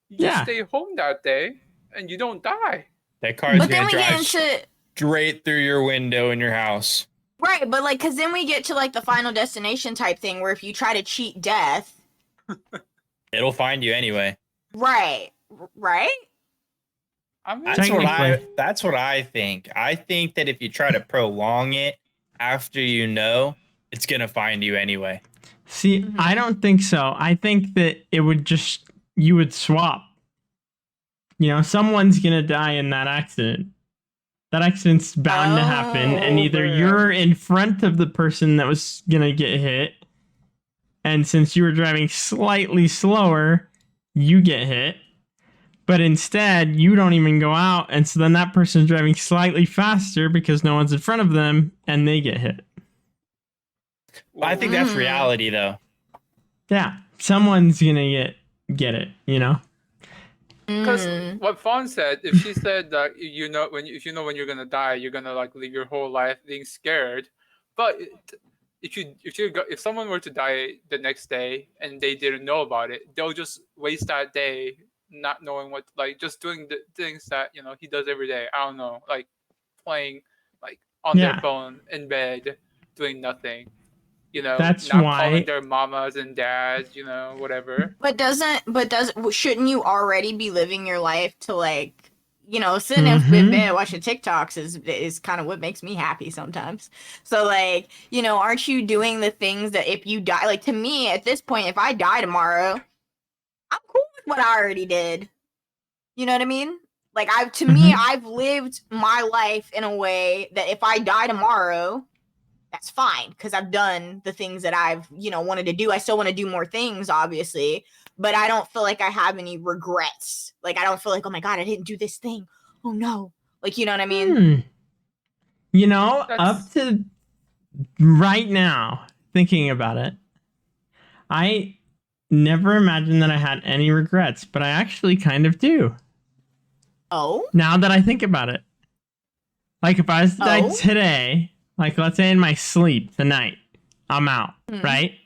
You just Yeah. stay home that day and you don't die. that car's but then going to we get drive into straight through your window in your house. right, but like, cause then we get to like the final destination type thing where if you try to cheat death, It'll find you anyway. right? I mean, Technically. That's what I think. I think that if you try to prolong it after you know, it's gonna find you anyway. See, Mhm. I don't think so. I think that it would just you would swap. You know, someone's gonna die in that accident. That accident's bound to happen, and Oh, either man. you're in front of the person that was gonna get hit, and since you were driving slightly slower, you get hit. But instead, you don't even go out, and so then that person's driving slightly faster because no one's in front of them, and they get hit. Well, I think that's Mm. reality, though. Yeah, someone's gonna get it, you know? Because Mm. what Fawn said, if she said that if you know when you're gonna die, you're gonna like live your whole life being scared. But if someone were to die the next day and they didn't know about it, they'll just waste that day not knowing what, like, just doing the things that he does every day. I don't know, like playing like on their Yeah. phone in bed, doing nothing. That's not why- calling their mamas and dads, whatever. Shouldn't you already be living your life to, like, sitting in bed watching TikToks is kind of what makes me happy sometimes. So, like, aren't you doing the things that if you die, like, to me at this point, if I die tomorrow, I'm cool with what I already did. You know what I mean? Like, to me, I've lived my life in a way that if I die tomorrow, that's fine, because I've done the things that I've, wanted to do. I still want to do more things, obviously, but I don't feel like I have any regrets. Like, I don't feel like, oh my God, I didn't do this thing. Oh no. Like, you know what I mean? You know, That's- up to right now, thinking about it, I never imagined that I had any regrets, but I actually kind of do. Oh? Now that I think about it. Like, if I was to die Oh? today, like, let's say in my sleep tonight, I'm out, Mhm. right?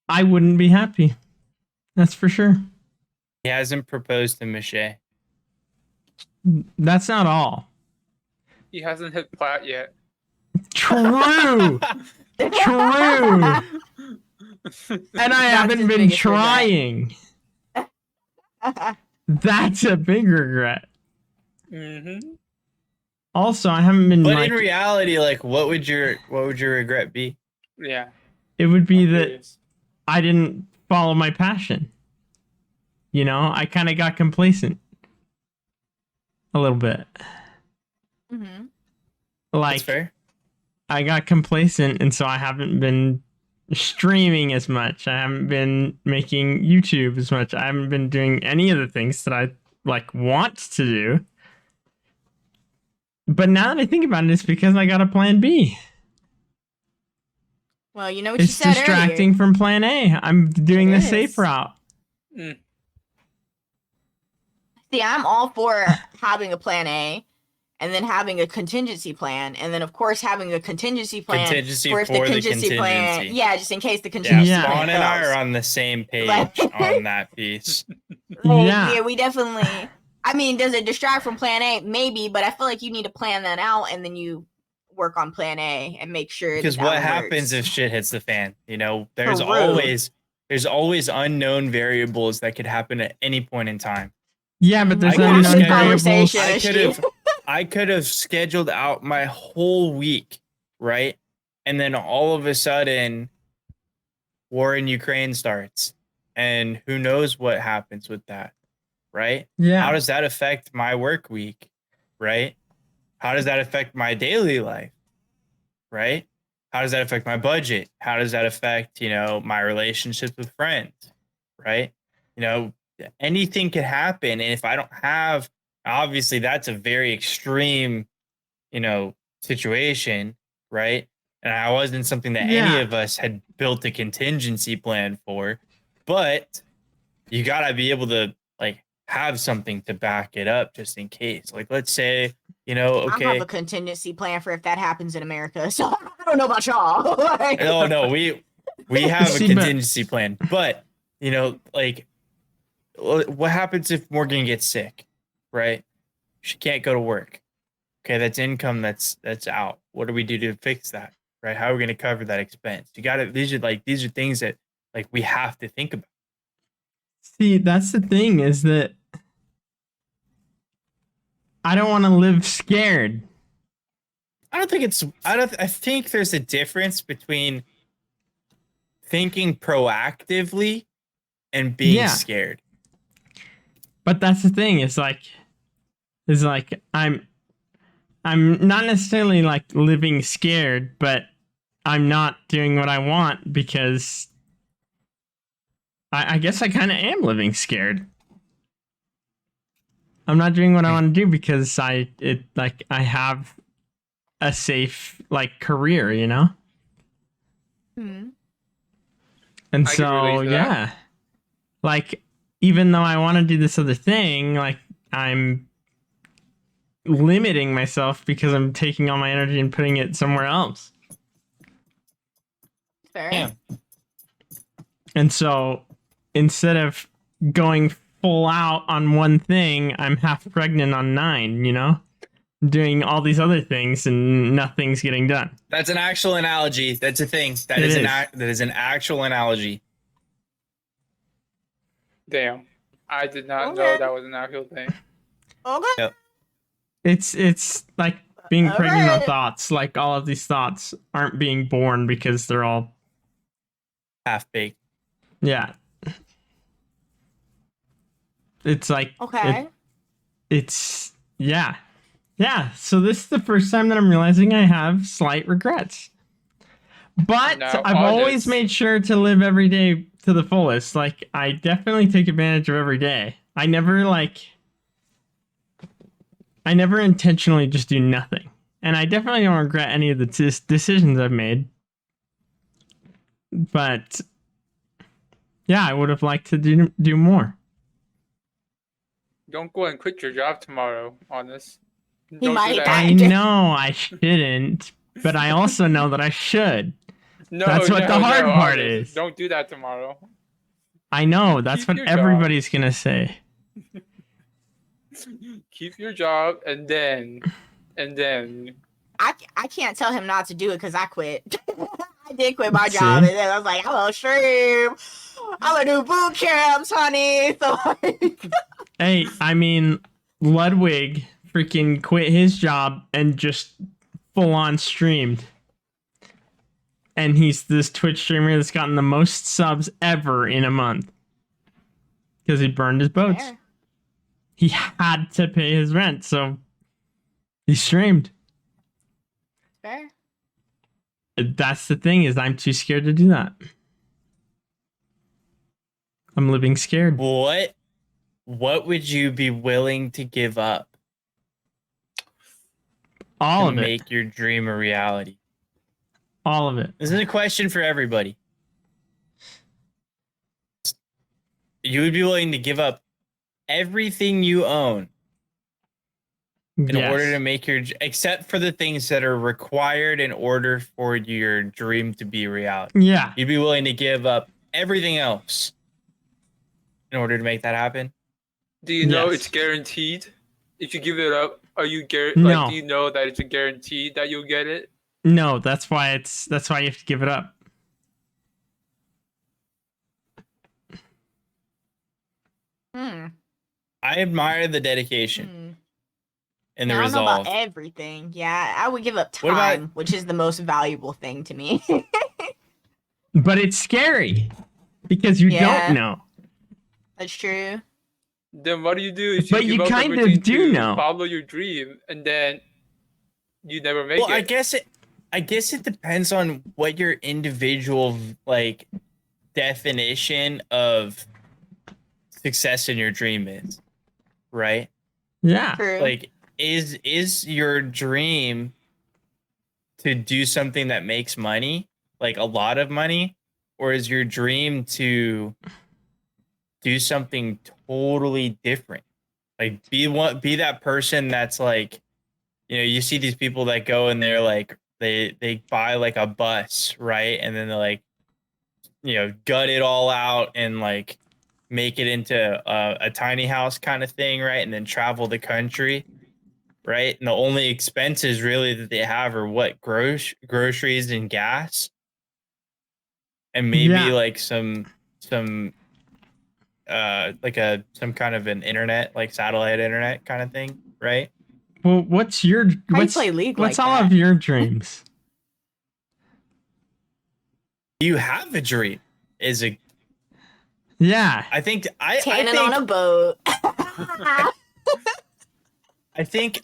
I wouldn't be happy. That's for sure. He hasn't proposed to Michelle. That's not all. He hasn't hit plat yet. True! True! And I haven't his been biggest regret. trying. That's a big regret. Mm-hmm. Also, I haven't been But like, in reality, like, what would your regret be? Yeah. it would be I'm that curious. I didn't follow my passion. You know, I kind of got complacent a little bit. Mm-hmm. That's Like, fair. I got complacent, and so I haven't been streaming as much. I haven't been making YouTube as much. I haven't been doing any of the things that I like want to do. But now that I think about it, it's because I got a plan B. Well, you know what It's you said distracting earlier. from plan A. I'm doing It the safe is. route. Mm. See, I'm all for having a plan A and then having a contingency plan, and then of course having a contingency plan Contingency for if the for the contingency plan, contingency. yeah, just in case the Yeah, contingency Yeah. plan Spawn and I fails. are on the same page Like- on that piece. Like, Yeah. yeah, we definitely. I mean, does it distract from plan A? Maybe, but I feel like you need to plan that out and then you work on plan A and make sure. Because that what one happens if works. shit hits the fan? There's True. always unknown variables that could happen at any point in time. Yeah, but there's I could've unknown scheduled- variables. Conversation. I could have scheduled out my whole week, right? And then all of a sudden, war in Ukraine starts, and who knows what happens with that, right? How Yeah. does that affect my work week, right? How does that affect my daily life, right? How does that affect my budget? How does that affect, my relationships with friends, right? Anything could happen. And if I don't have, obviously that's a very extreme, situation, right? And I wasn't something that any Yeah. of us had built a contingency plan for, but you gotta be able to like have something to back it up just in case. Like, let's say, I have okay. a contingency plan for if that happens in America, so I don't know about y'all. Like- Oh no, we have a See, but- contingency plan, but like, what happens if Morgan gets sick, right? She can't go to work. Okay, that's income that's out. What do we do to fix that, right? How are we going to cover that expense? These are things that like we have to think about. See, that's the thing is that I don't want to live scared. I think there's a difference between thinking proactively and being scared. But that's the thing. It's like I'm not necessarily like living scared, but I'm not doing what I want because I guess I kind of am living scared. I'm not doing what I want to do because I have a safe like career, you know? Hmm. And I can so, relate to that. yeah. Like, even though I want to do this other thing, like, I'm limiting myself because I'm taking all my energy and putting it somewhere else. Fair. Yeah. And so, instead of going full out on one thing, I'm half pregnant on 9, you know? Doing all these other things and nothing's getting done. That's an actual analogy. That's a thing. That is an actual analogy. Damn. I did not know Okay. that was an actual thing. Okay. Yep. It's like being pregnant on Alright. thoughts. Like, all of these thoughts aren't being born because they're all, Half baked. yeah. It's like, Okay. it's, yeah. Yeah, so this is the first time that I'm realizing I have slight regrets. But Now, I've always honest. made sure to live every day to the fullest. Like, I definitely take advantage of every day. I never intentionally just do nothing. And I definitely don't regret any of the decisions I've made. But yeah, I would have liked to do more. Don't go and quit your job tomorrow, Honest. He Don't might do that. I know I shouldn't, but I also know that I should. No, That's what the hard part Honest. is. Don't do that tomorrow. I know, that's Keep what your job. everybody's gonna say. Keep your job and then I can't tell him not to do it because I quit. I did quit my See? job, and then I was like, I'm gonna stream. I'm gonna do boot camps, honey. So like, Hey, I mean, Ludwig freaking quit his job and just full on streamed. And he's this Twitch streamer that's gotten the most subs ever in a month. Because he burned his boats. fair. He had to pay his rent, so he streamed. Fair. That's the thing, is I'm too scared to do that. I'm living scared. What would you be willing to give up All to of it. make your dream a reality? All of it. This is a question for everybody. You would be willing to give up everything you own in Yes. order to make your, except for the things that are required in order for your dream to be reality. Yeah. You'd be willing to give up everything else in order to make that happen? do you know Yes. it's guaranteed? If you give it up, are you No. do you know that it's a guarantee that you'll get it? No, that's why you have to give it up. Hmm. I admire the dedication Hmm. and the I don't know resolve. about everything. Yeah, I would give up What about- time, which is the most valuable thing to me. But it's scary because you Yeah. don't know. That's true. Then what do you do? Is But give you up kind of everything do to know. follow your dream, and then you never make Well, it. I guess it depends on what your individual like definition of success in your dream is, right? Yeah. True. Like is your dream to do something that makes money, like a lot of money, or is your dream to do something totally different? Like be that person that's like, you see these people that go and they're like they buy like a bus, right? And then they're like, gut it all out and like make it into a tiny house kind of thing, right? And then travel the country, right? And the only expenses really that they have are what groceries and gas, and maybe Yeah. like some like some kind of an internet, like satellite internet kind of thing, right? Well, what's How you play League what's like all that? of your dreams? Do you have a dream? Is a Yeah. I think Tanning on a boat. I think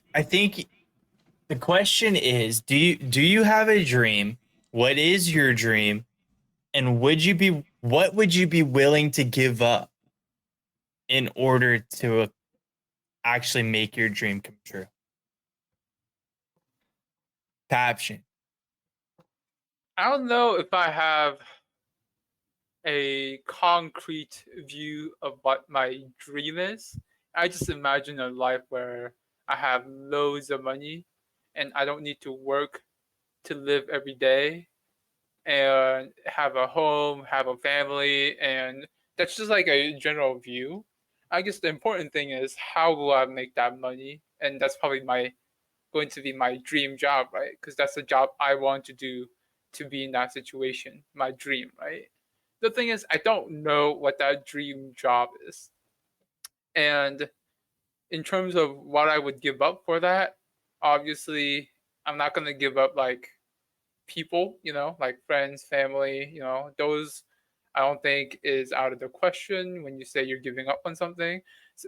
the question is, do you have a dream? What is your dream? And what would you be willing to give up in order to actually make your dream come true? Caption. I don't know if I have a concrete view of what my dream is. I just imagine a life where I have loads of money and I don't need to work to live every day and have a home, have a family, and that's just like a general view. I guess the important thing is how will I make that money, and that's probably going to be my dream job, right? Because that's the job I want to do to be in that situation, my dream, right? The thing is, I don't know what that dream job is, and in terms of what I would give up for that, obviously, I'm not gonna give up like people, like friends, family, those I don't think is out of the question when you say you're giving up on something.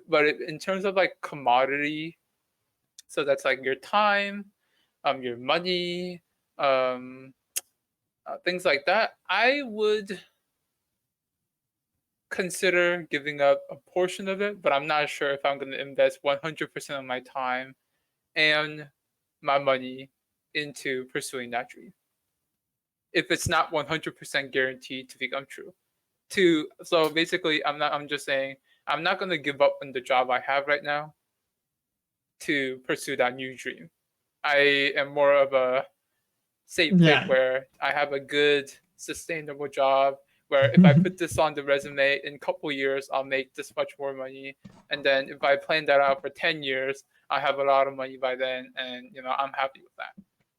But in terms of like commodity, so that's like your time, your money, things like that, I would consider giving up a portion of it, but I'm not sure if I'm going to invest 100% of my time and my money into pursuing that dream if it's not 100% guaranteed to become true. So basically, I'm just saying I'm not going to give up on the job I have right now to pursue that new dream. I am more of a safe pick where I have a good sustainable job where if I put this on the resume in a couple years I'll make this much more money, and then if I plan that out for 10 years I have a lot of money by then, and I'm happy with that.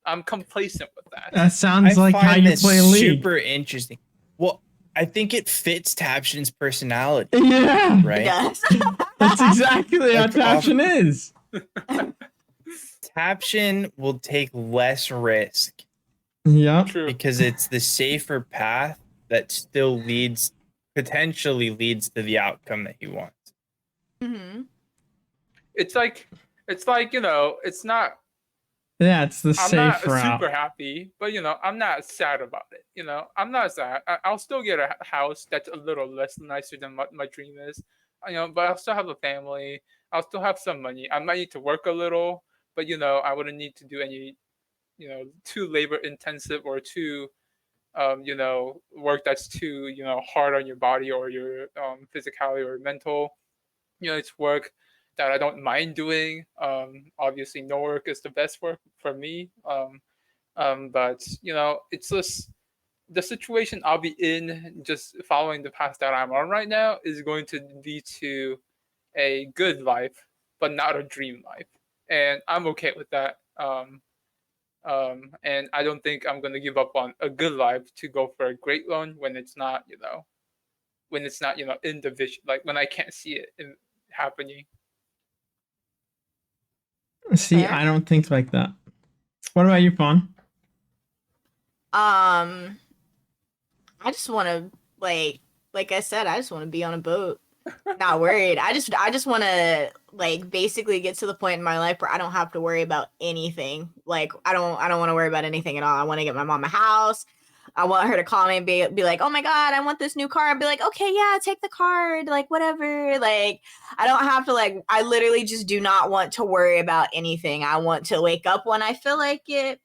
I'm complacent with that. That sounds like how you play League. Super interesting. Well, I think it fits Taption's personality. Yeah, right. It does. That's exactly how Taption is. Taption will take less risk. Yeah, because it's the safer path that still potentially leads to the outcome that he wants. Mm-hmm. It's like it's not. Yeah, it's the I'm safe not route. super happy, but I'm not sad about it. I'm not sad. I'll still get a house that's a little less nicer than what my dream is. But I'll still have a family. I'll still have some money. I might need to work a little, but I wouldn't need to do any, too labor intensive or too, work that's too, hard on your body or your physicality or mental. It's work that I don't mind doing. Obviously, no work is the best work for me. But it's just the situation I'll be in. Just following the path that I'm on right now is going to lead to a good life, but not a dream life, and I'm okay with that. And I don't think I'm gonna give up on a good life to go for a great one when it's not, in the vision, like when I can't see it happening. See, I don't think like that. What about you, Fawn? I just want to like I said, I just want to be on a boat, not worried. I just want to basically get to the point in my life where I don't have to worry about anything. Like I don't want to worry about anything at all. I want to get my mom a house. I want her to call me and be like, oh my God, I want this new car. I'd be like, okay, yeah, take the card, whatever. I don't have to I literally just do not want to worry about anything. I want to wake up when I feel like it,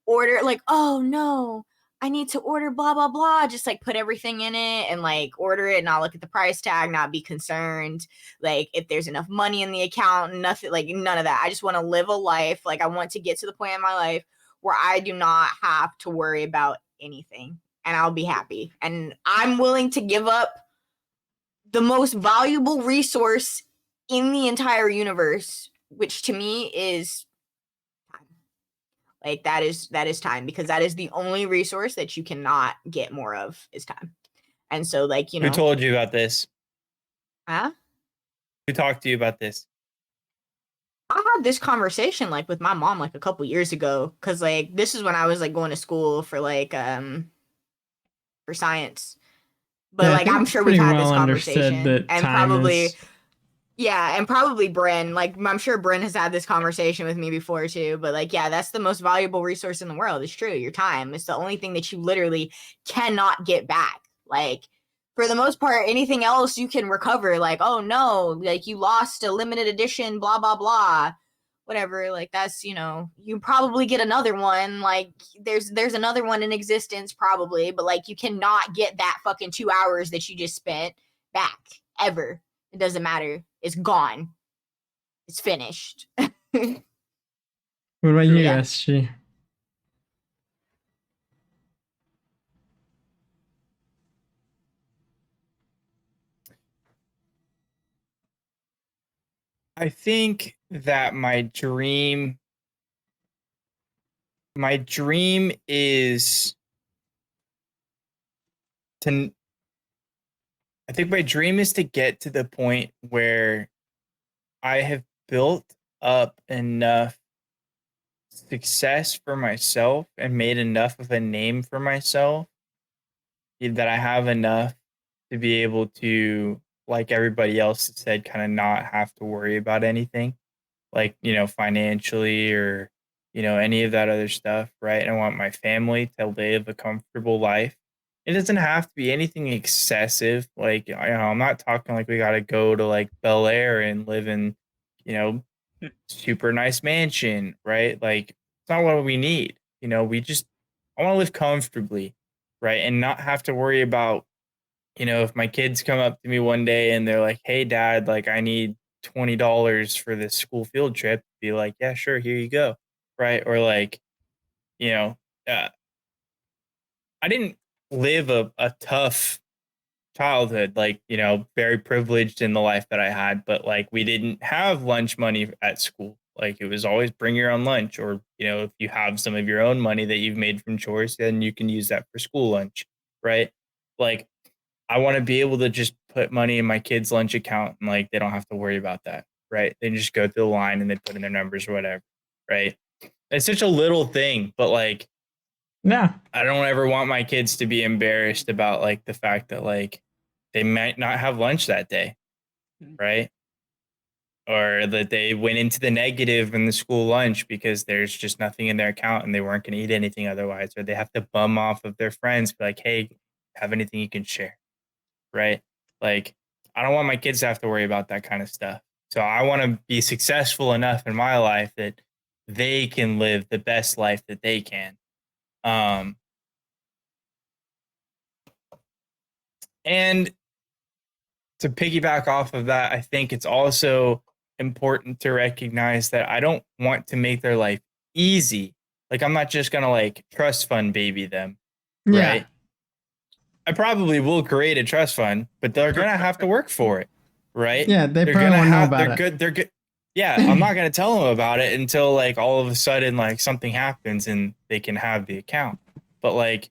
order oh no, I need to order blah blah blah, just put everything in it and order it, not look at the price tag, not be concerned if there's enough money in the account, nothing, none of that. I just want to live a life. I want to get to the point in my life where I do not have to worry about anything, and I'll be happy. And I'm willing to give up the most valuable resource in the entire universe, which to me is time. That is time, because that is the only resource that you cannot get more of is time. And so Who told you about this? Huh? Who talked to you about this? I had this conversation with my mom a couple years ago, because this is when I was going to school for for science. But Yeah, I like think I'm it's sure we've pretty had well this understood conversation, that and time probably is. yeah, and probably Bryn. Like I'm sure Bryn has had this conversation with me before too. But like, yeah, that's the most valuable resource in the world. It's true. Your time. It's the only thing that you literally cannot get back. Like for the most part, anything else you can recover. Like, oh no, like you lost a limited edition, blah blah blah, whatever. Like that's you probably get another one. Like there's another one in existence probably, but like you cannot get that fucking 2 hours that you just spent back ever. It doesn't matter. It's gone. It's finished. What about you, Yeah. SG? I think that my dream is to I think my dream is to get to the point where I have built up enough success for myself and made enough of a name for myself that I have enough to be able to, like everybody else said, kind of not have to worry about anything, like, financially or, any of that other stuff, right? I want my family to live a comfortable life. It doesn't have to be anything excessive. Like, I'm not talking like we got to go to like Bel Air and live in, you know, super nice mansion, right? Like, it's not what we need. I want to live comfortably, right? And not have to worry about, if my kids come up to me one day and they're like, hey, dad, like, I need $20 for this school field trip, be like, yeah, sure, here you go. Right. Or like, you know, uh, I didn't live a tough childhood, like, very privileged in the life that I had, but like we didn't have lunch money at school. Like it was always bring your own lunch, or, if you have some of your own money that you've made from chores, then you can use that for school lunch. Right. Like I want to be able to just put money in my kids' lunch account and like they don't have to worry about that. Right. They just go through the line and they put in their numbers or whatever. Right. It's such a little thing, but like Yeah. I don't ever want my kids to be embarrassed about like the fact that like they might not have lunch that day, right? Or that they went into the negative in the school lunch because there's just nothing in their account and they weren't going to eat anything otherwise, or they have to bum off of their friends, be like, hey, have anything you can share, right? Like, I don't want my kids to have to worry about that kind of stuff. So I want to be successful enough in my life that they can live the best life that they can. Um, and to piggyback off of that, I think it's also important to recognize that I don't want to make their life easy. Like, I'm not just going to like trust fund baby them, Yeah. right? I probably will create a trust fund, but they're going to have to work for it, right? Yeah, they They're probably going to won't know have, about they're it. good. They're good. Yeah, I'm not going to tell them about it until like all of a sudden, like something happens and they can have the account. But like,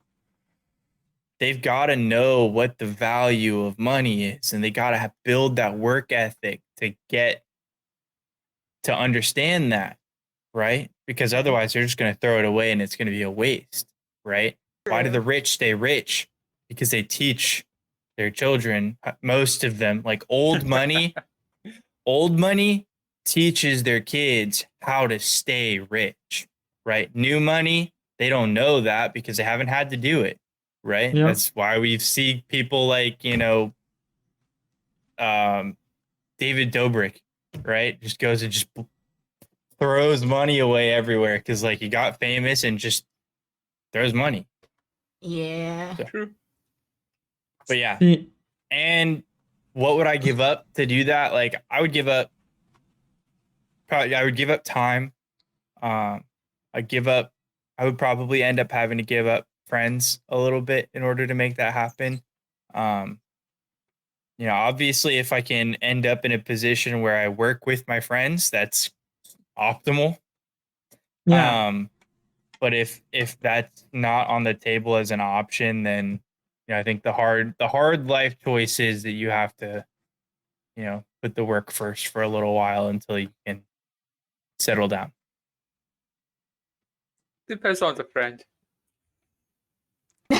they've got to know what the value of money is, and they got to build that work ethic to get to understand that, right? Because otherwise they're just going to throw it away and it's going to be a waste, right? Why do the rich stay rich? Because they teach their children, most of them, like old money teaches their kids how to stay rich, right? New money, they don't know that because they haven't had to do it, right? Yep. That's why we see people like, David Dobrik, right? Just goes and just throws money away everywhere because like he got famous and just throws money. Yeah. True. But yeah. See, And what would I give up to do that? Like I would give up time. I would probably end up having to give up friends a little bit in order to make that happen. Obviously if I can end up in a position where I work with my friends, that's optimal. yeah. But if that's not on the table as an option, then I think the hard life choice is that you have to, put the work first for a little while until you can settle down. Depends on the friend.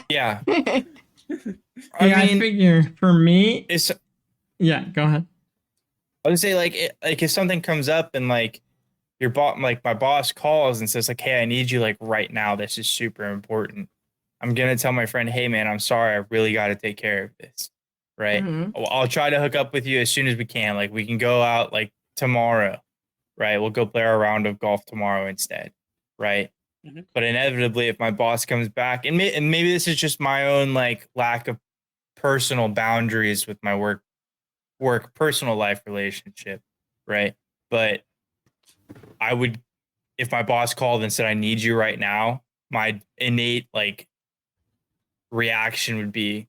Yeah. I figure for me, it's yeah, go ahead. I would say like if something comes up and like your boss, like my boss calls and says like, hey, I need you like right now. This is super important. I'm gonna tell my friend, hey man, I'm sorry, I really got to take care of this. Right. Mhm. I'll try to hook up with you as soon as we can. Like we can go out like tomorrow. Right. We'll go play our round of golf tomorrow instead. Right. Mhm. But inevitably, if my boss comes back, and maybe this is just my own like lack of personal boundaries with my work personal life relationship, right? But I would, if my boss called and said I need you right now, my innate like reaction would be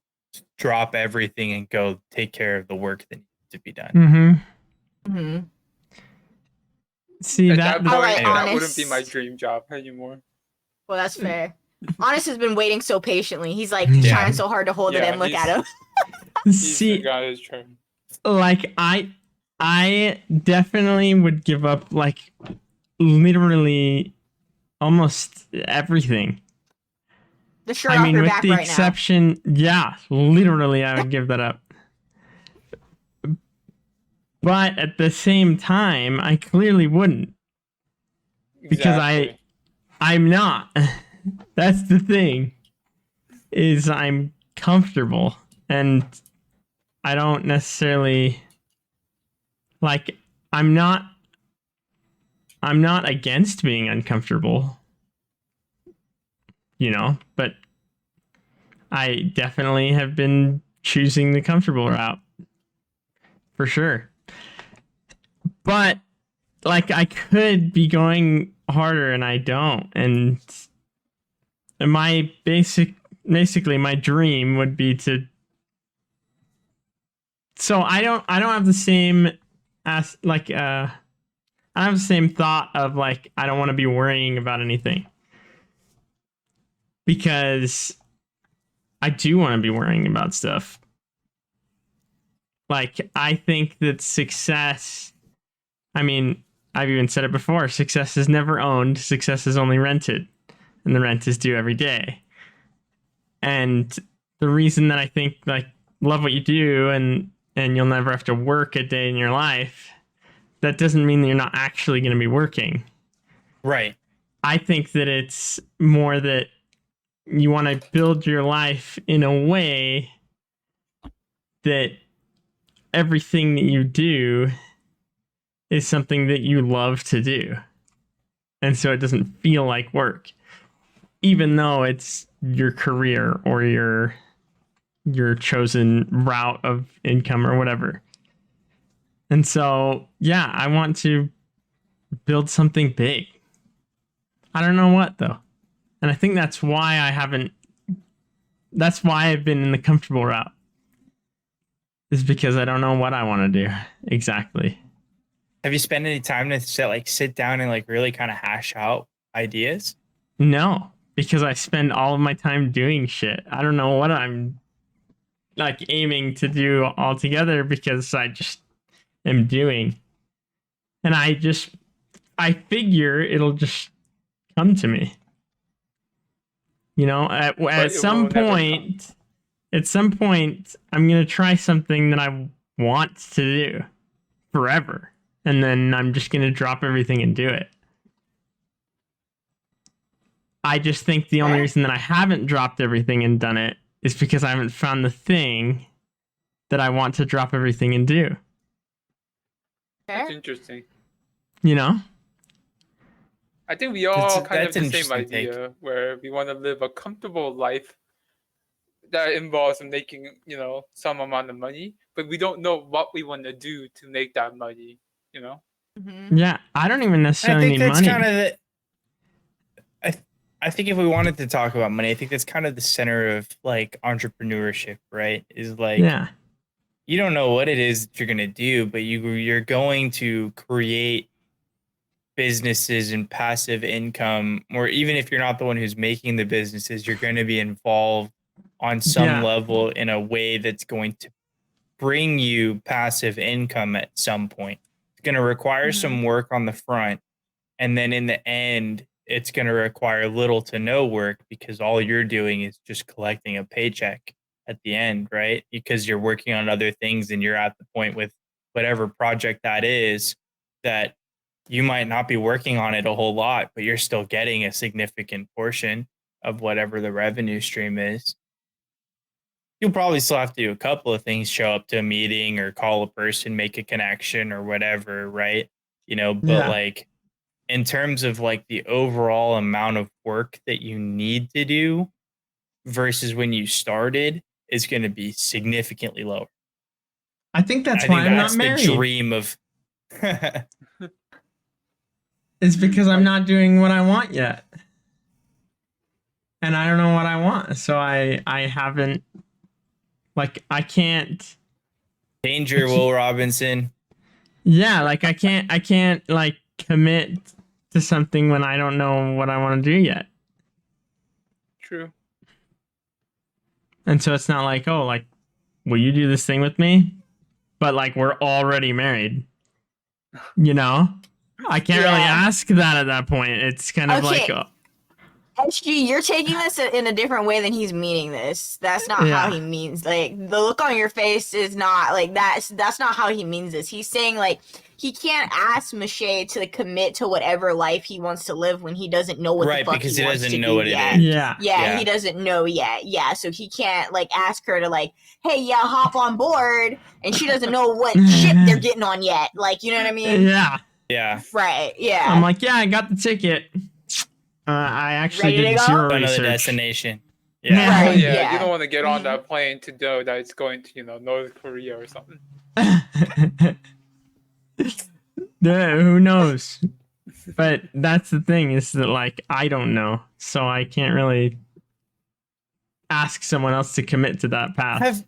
drop everything and go take care of the work that needs to be done. Mm-hmm. Mhm. See At that that point, like that wouldn't be my Honest. dream job anymore. Well, that's fair. Honest has been waiting so patiently. He's like Yeah. trying so hard to hold it Yeah, in. Look at he's- him. He's got his turn. like I definitely would give up like literally almost everything. The shirt I off mean, your with back the right exception, yeah, literally, I would give that up. But at the same time, I clearly wouldn't because Exactly. I'm not. That's the thing. Is I'm comfortable and I don't necessarily like I'm not against being uncomfortable. You know, but I definitely have been choosing the comfortable route. For sure. But like I could be going harder and I don't. And my basically my dream would be to so I don't have the same as like I don't have the same thought of like I don't want to be worrying about anything. Because I do want to be worrying about stuff. Like I think that success, I mean, I've even said it before, success is never owned, success is only rented, and the rent is due every day. And the reason that I think like love what you do and you'll never have to work a day in your life, that doesn't mean that you're not actually going to be working. Right. I think that it's more that you want to build your life in a way that everything that you do is something that you love to do. And so it doesn't feel like work, even though it's your career or your chosen route of income or whatever. And so, yeah, I want to build something big. I don't know what though. And I think that's why I've been in the comfortable route. Is because I don't know what I want to do exactly. Have you spent any time to sit down and like really kind of hash out ideas? No, because I spend all of my time doing shit. I don't know what I'm like aiming to do altogether because I just am doing. And I figure it'll just come to me. You know, at it some will never point, I'm going to try something that I want to do forever. And then I'm just going to drop everything and do it. I just think the only reason that I haven't dropped everything and done it is because I haven't found the thing that I want to drop everything and do. That's Fair. interesting. You know? I think we all That's- kind of that's have an the same interesting take. idea where we want to live a comfortable life that involves making, some amount of money, but we don't know what we want to do to make that money, Mhm. Yeah, I don't even I necessarily think need that's money. kind of the. I think if we wanted to talk about money, I think that's kind of the center of like entrepreneurship, right? Is like Yeah. you don't know what it is that you're gonna do, but you're going to create businesses and passive income, or even if you're not the one who's making the businesses, you're going to be involved on some Yeah. level in a way that's going to bring you passive income at some point. It's going to require some work on the front, and then in the end it's going to require little to no work because all you're doing is just collecting a paycheck at the end, right? Because you're working on other things and you're at the point with whatever project that is that you might not be working on it a whole lot, but you're still getting a significant portion of whatever the revenue stream is. You'll probably still have to do a couple of things, show up to a meeting or call a person, make a connection or whatever, right? But Yeah. like in terms of like the overall amount of work that you need to do versus when you started is going to be significantly lower. I think that's I why think I'm that's not the married. dream of It's because I'm not doing what I want yet. And I don't know what I want. So I haven't, like, I can't. Danger, Will Robinson. Yeah, like I can't like commit to something when I don't know what I want to do yet. True. And so it's not like, oh, like, will you do this thing with me? But like we're already married. I can't really Yeah. ask that at that point. It's kind of Okay. like, SG, you're taking this in a different way than he's meaning this. That's not how Yeah. he means. Like the look on your face is not like that's not how he means this. He's saying like he can't ask Mache to commit to whatever life he wants to live when he doesn't know what Right, the fuck because he he wants doesn't to know do what it yet. is. yeah. Yeah, he doesn't know yet. Yeah, so he can't like ask her to like, hey, yeah, hop on board, and she doesn't know what ship they're getting on yet. Like, you know what I mean? Yeah. Yeah. Right. Yeah. I'm like, yeah, I got the ticket. I actually Ready to did go? zero Another research. destination. Yeah. Yeah. Oh, Right, yeah, yeah. you don't want to get on Mhm. that plane to know that it's going to, North Korea or something. Yeah, who knows? But that's the thing is that like I don't know, so I can't really ask someone else to commit to that path. Have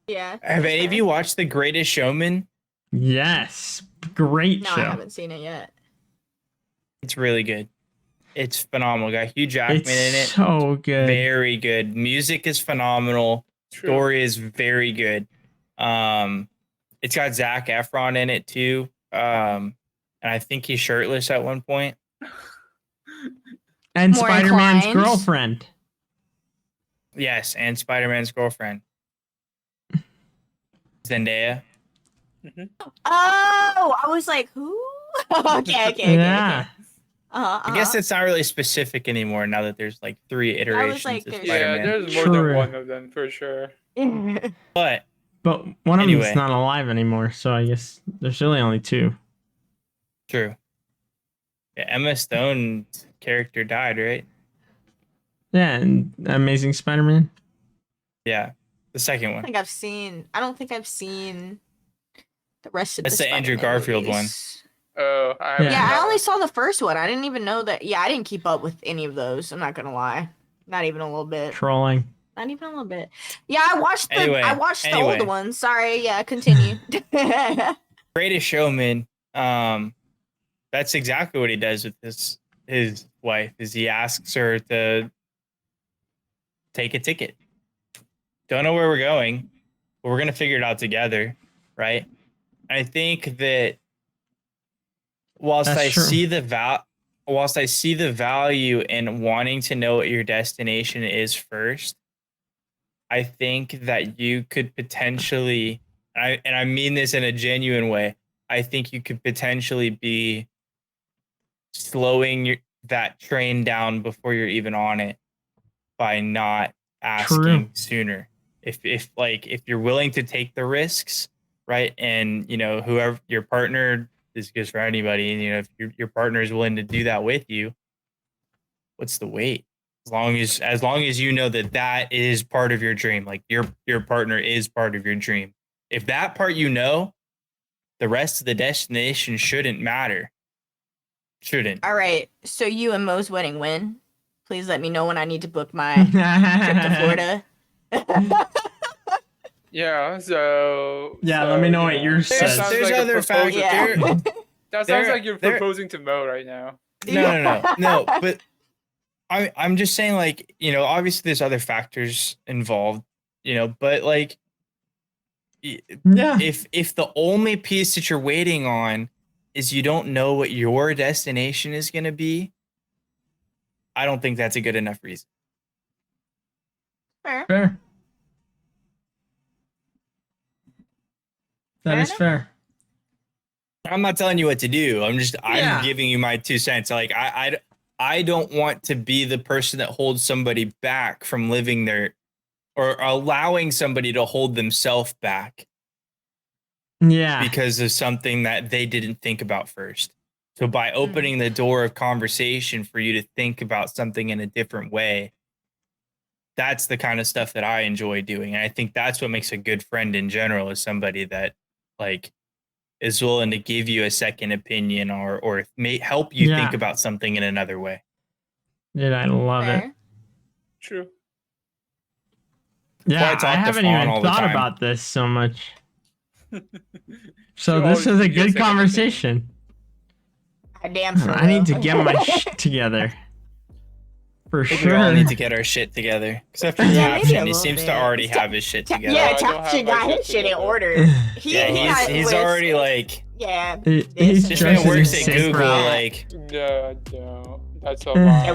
Yeah. Have that's any of fair. you watched The Greatest Showman? Yes, great No, I show. haven't seen it yet. It's really good. It's phenomenal. Got Hugh Jackman It's in it. so good. Very good. Music is phenomenal. True. Story is very good. It's got Zac Efron in it too. And I think he's shirtless at one point. And More Spider-Man's inclined. girlfriend. Yes, and Spider-Man's girlfriend. Zendaya. Oh, I was like, who? Okay. Yeah. I guess it's not really specific anymore now that there's like 3 iterations like, of there's- Yeah, Spider-Man. there's more True. than one of them for sure. But But one of Anyway. them's not alive anymore, so I guess there's really only 2. true. Yeah, Emma Stone's character died, right? Yeah, and Amazing Spider-Man. Yeah. The second I one. don't think I've seen the rest of That's the the Andrew Spider-Man Garfield movies. Oh, I haven't Yeah. Yeah, I seen only that saw the first one. I didn't even know that. Yeah, I didn't keep up with any of those. I'm not gonna lie, not even a little bit. Trolling. Not even a little bit. Yeah, I watched the Anyway, the anyway. older ones. Sorry. Yeah, continue. Greatest Showman. That's exactly what he does with his wife. Is he asks her to take a ticket. Don't know where we're going, but we're gonna figure it out together, right? I think that whilst That's I true. see the value in wanting to know what your destination is first, I think that you could potentially, and I mean this in a genuine way, I think you could potentially be slowing that train down before you're even on it by not asking True. sooner. If you're willing to take the risks, right? And whoever your partner, this goes for anybody, and if your partner is willing to do that with you, what's the wait? As long as you know that is part of your dream, like your partner is part of your dream. If that part the rest of the destination shouldn't matter. Shouldn't. All right. So you and Mo's wedding when? Please let me know when I need to book my trip to Florida. Yeah, so Yeah, let me know what yours that says. sounds There's like a other proposal. factors. Yeah. That sounds There- like you're there- proposing to Mo right now. No. But I'm just saying, like, obviously there's other factors involved, but like, Yeah. if the only piece that you're waiting on is you don't know what your destination is going to be, I don't think that's a good enough reason. Fair. Fair. That is enough. fair. I'm not telling you what to do. I'm Yeah. giving you my 2 cents. Like I don't want to be the person that holds somebody back from living their, or allowing somebody to hold themselves back Yeah. because of something that they didn't think about first. So by opening the door of conversation for you to think about something in a different way, that's the kind of stuff that I enjoy doing. And I think that's what makes a good friend in general, is somebody that like is willing to give you a second opinion or may help you think about something in another way. Dude, I love it. Fair. True. Yeah, I talk I to haven't Fawn even all the thought time. about this so much. So She'll this always is a give you a good second conversation. I damn sure. I need to will. get my shit together. For I think sure. we all need to get our shit together. Except for Yeah, maybe a Taption. He little seems to bit. already have his shit together. Yeah, I don't have Taption my got shit his shit in together. order. He's was- already like, Yeah. He's this dressed man in works his at safe Google. route. Like, No, that's a Yeah, lie. Yeah,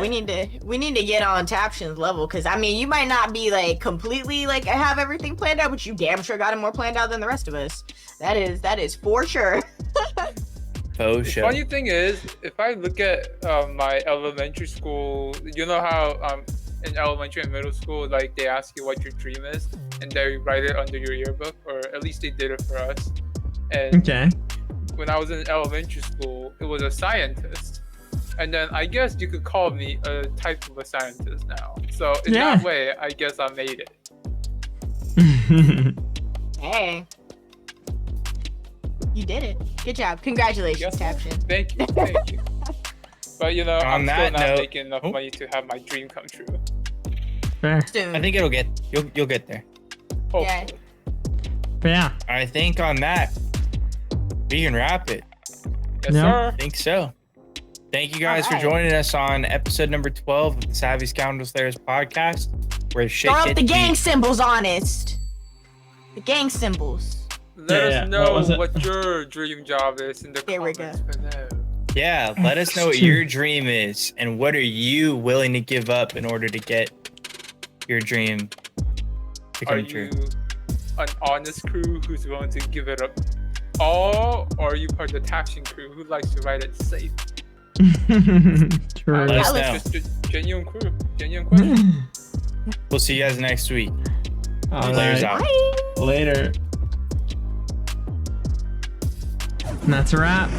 we need to get on Taption's level, because I mean, you might not be like completely like have everything planned out, but you damn sure got it more planned out than the rest of us. That is for sure. faux The show. funny thing is, if I look at my elementary school, you know how in elementary and middle school, like they ask you what your dream is, and they write it under your yearbook, or at least they did it for us. And Okay. when I was in elementary school, it was a scientist. And then I guess you could call me a type of a scientist now. So in Yeah. that way, I guess I made it. Hey, you did it. Good job. Congratulations, Yes. Taption. Thank you. But you know, On I'm still that not note- making enough money to have my dream come true. Fair. Soon. I think you'll get there. Hopefully. But yeah. I think on that, we can wrap it. Yes, No. sir. I think so. Thank you guys Alright. for joining us on episode number 12 of the Savvy Scoundrel Slayers podcast, where shit Throw up gets the gang deep. symbols, honest. The gang symbols. Let Yeah, us what was know it? what your dream job is in the There we comments below. Yeah, let us know what True. your dream is and what are you willing to give up in order to get your dream to Are come true. you an honest crew who's willing to give it up all, or are you part of the Taption crew who likes to ride it safe? True. Let us I know. Just a genuine crew. Genuine question. We'll see you guys next week. All Players right. out. Bye. Later. And that's a wrap.